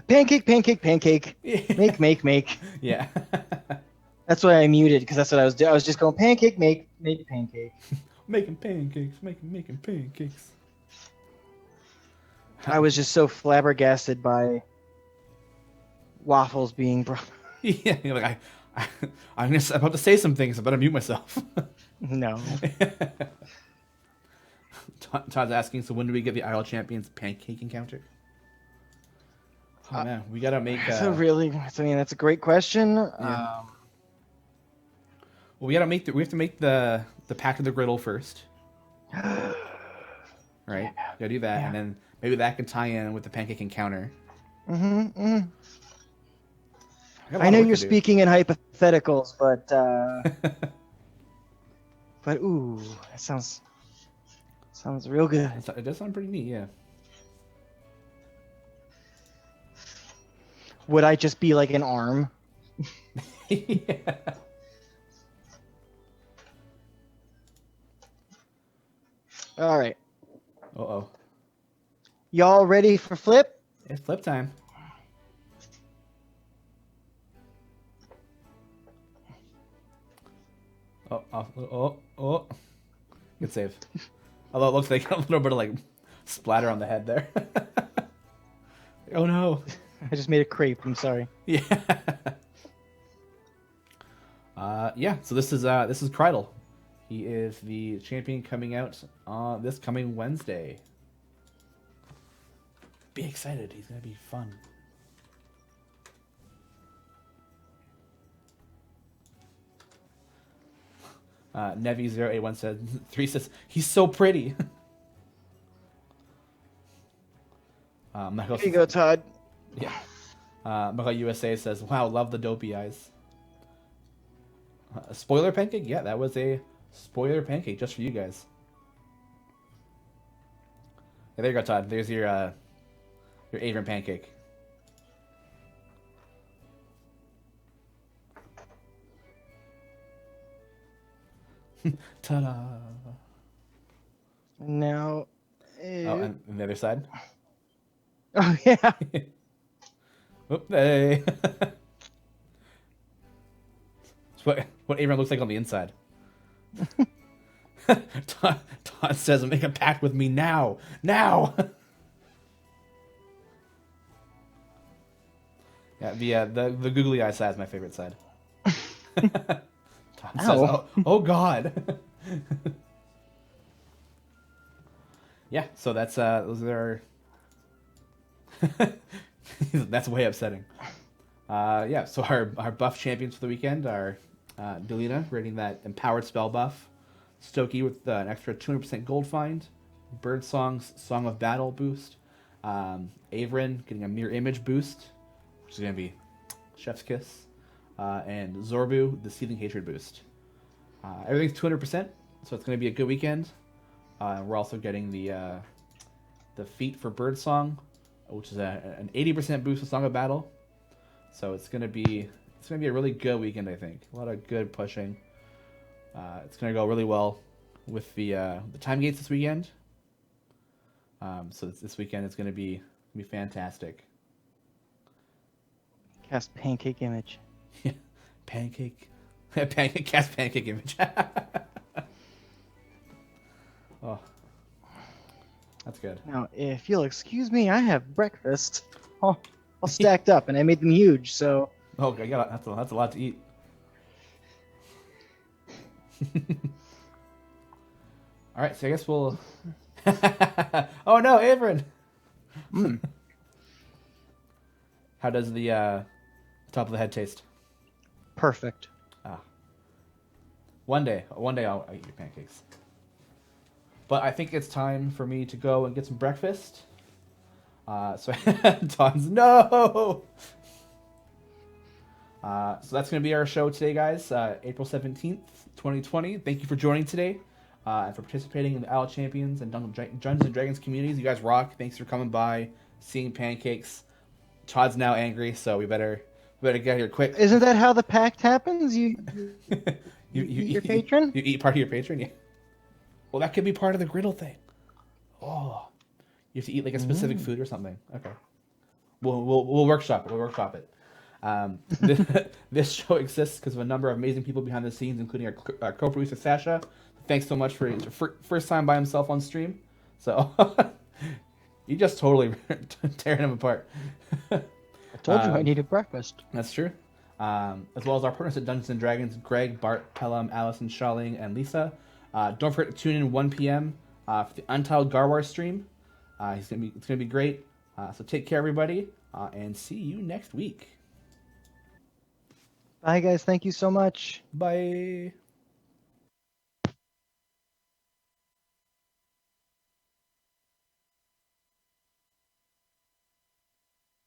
Speaker 2: Pancake. Make.
Speaker 1: Yeah.
Speaker 2: That's why I muted, because that's what I was doing. I was just going pancake, make pancake.
Speaker 1: Making pancakes.
Speaker 2: I was just so flabbergasted by waffles being brought.
Speaker 1: Yeah, you're like, I'm about to say some things. I better mute myself.
Speaker 2: No.
Speaker 1: Todd's asking, so when do we get the Isle Champions pancake encounter? Oh man, we gotta make.
Speaker 2: That's a great question.
Speaker 1: Yeah. Well, we have to make the pack of the griddle first. Right?
Speaker 2: Yeah.
Speaker 1: Gotta do that, and then maybe that can tie in with the pancake encounter.
Speaker 2: I know you're speaking in hypotheticals, but But ooh, that sounds real good.
Speaker 1: It does sound pretty neat, yeah.
Speaker 2: Would I just be like an arm?
Speaker 1: Yeah.
Speaker 2: All right.
Speaker 1: Uh-oh.
Speaker 2: Y'all ready for flip?
Speaker 1: It's flip time. Oh. Good save. Although it looks like a little bit of like splatter on the head there. Oh no.
Speaker 2: I just made a crepe. I'm sorry.
Speaker 1: Yeah. Yeah. So this is Griddle. He is the champion coming out this coming Wednesday. Be excited. He's gonna be fun. Nevi081 said 3 says he's so pretty. Michael,
Speaker 2: Here you go, Todd.
Speaker 1: Yeah. Michael USA says, "Wow, love the dopey eyes." A spoiler pancake? Yeah, that was a spoiler pancake just for you guys. Yeah, there you go, Todd. There's your Avon pancake. Ta-da!
Speaker 2: Now.
Speaker 1: Oh, and the other side.
Speaker 2: Oh yeah.
Speaker 1: Oop, hey. It's what Avon looks like on the inside. Todd says, "Make a pact with me now, now." Yeah, the googly eye side is my favorite side. Todd says, "Oh God." Yeah, so that's those are. That's way upsetting. Yeah, so our buff champions for the weekend are Delina, rating that empowered spell buff, Stokey with an extra 200% gold find, Birdsong's Song of Battle boost, Averin getting a mirror image boost, which is going to be chef's kiss, and Zorbu the Seething Hatred boost. Everything's 200%, so it's going to be a good weekend. We're also getting the feat for Birdsong, which is an 80% boost to Song of Battle. So it's gonna be a really good weekend, I think. A lot of good pushing. It's gonna go really well with the time gates this weekend. So this weekend it's gonna be fantastic.
Speaker 2: Cast pancake image.
Speaker 1: Pancake. Cast pancake image. Oh. That's good.
Speaker 2: Now, if you'll excuse me, I have breakfast all stacked up, and I made them huge, so...
Speaker 1: Oh, that's a lot to eat. All right, so I guess we'll... Oh, no, Averin! How does the top of the head taste?
Speaker 2: Perfect.
Speaker 1: One day I'll eat your pancakes. But I think it's time for me to go and get some breakfast. So Don's no. So that's gonna be our show today, guys. April 17th, 2020. Thank you for joining today, and for participating in the Owl Champions and Dungeons and Dragons communities. You guys rock. Thanks for coming by, seeing pancakes. Todd's now angry, so we better get here quick.
Speaker 2: Isn't that how the pact happens? You eat your patron?
Speaker 1: You eat part of your patron, yeah. Well, that could be part of the griddle thing. Oh, you have to eat like a specific food or something. Okay, we'll workshop it. We'll workshop it. This show exists because of a number of amazing people behind the scenes, including our co-producer Sasha. Thanks so much for first time by himself on stream. So you just totally tearing him apart.
Speaker 2: I told you I needed breakfast.
Speaker 1: That's true. As well as our partners at Dungeons and Dragons: Greg, Bart, Pelham, Allison, Shalling, and Lisa. Don't forget to tune in 1 p.m. For the Untitled Garwar stream. It's gonna be great. So take care, everybody, and see you next week.
Speaker 2: Bye, guys. Thank you so much.
Speaker 1: Bye.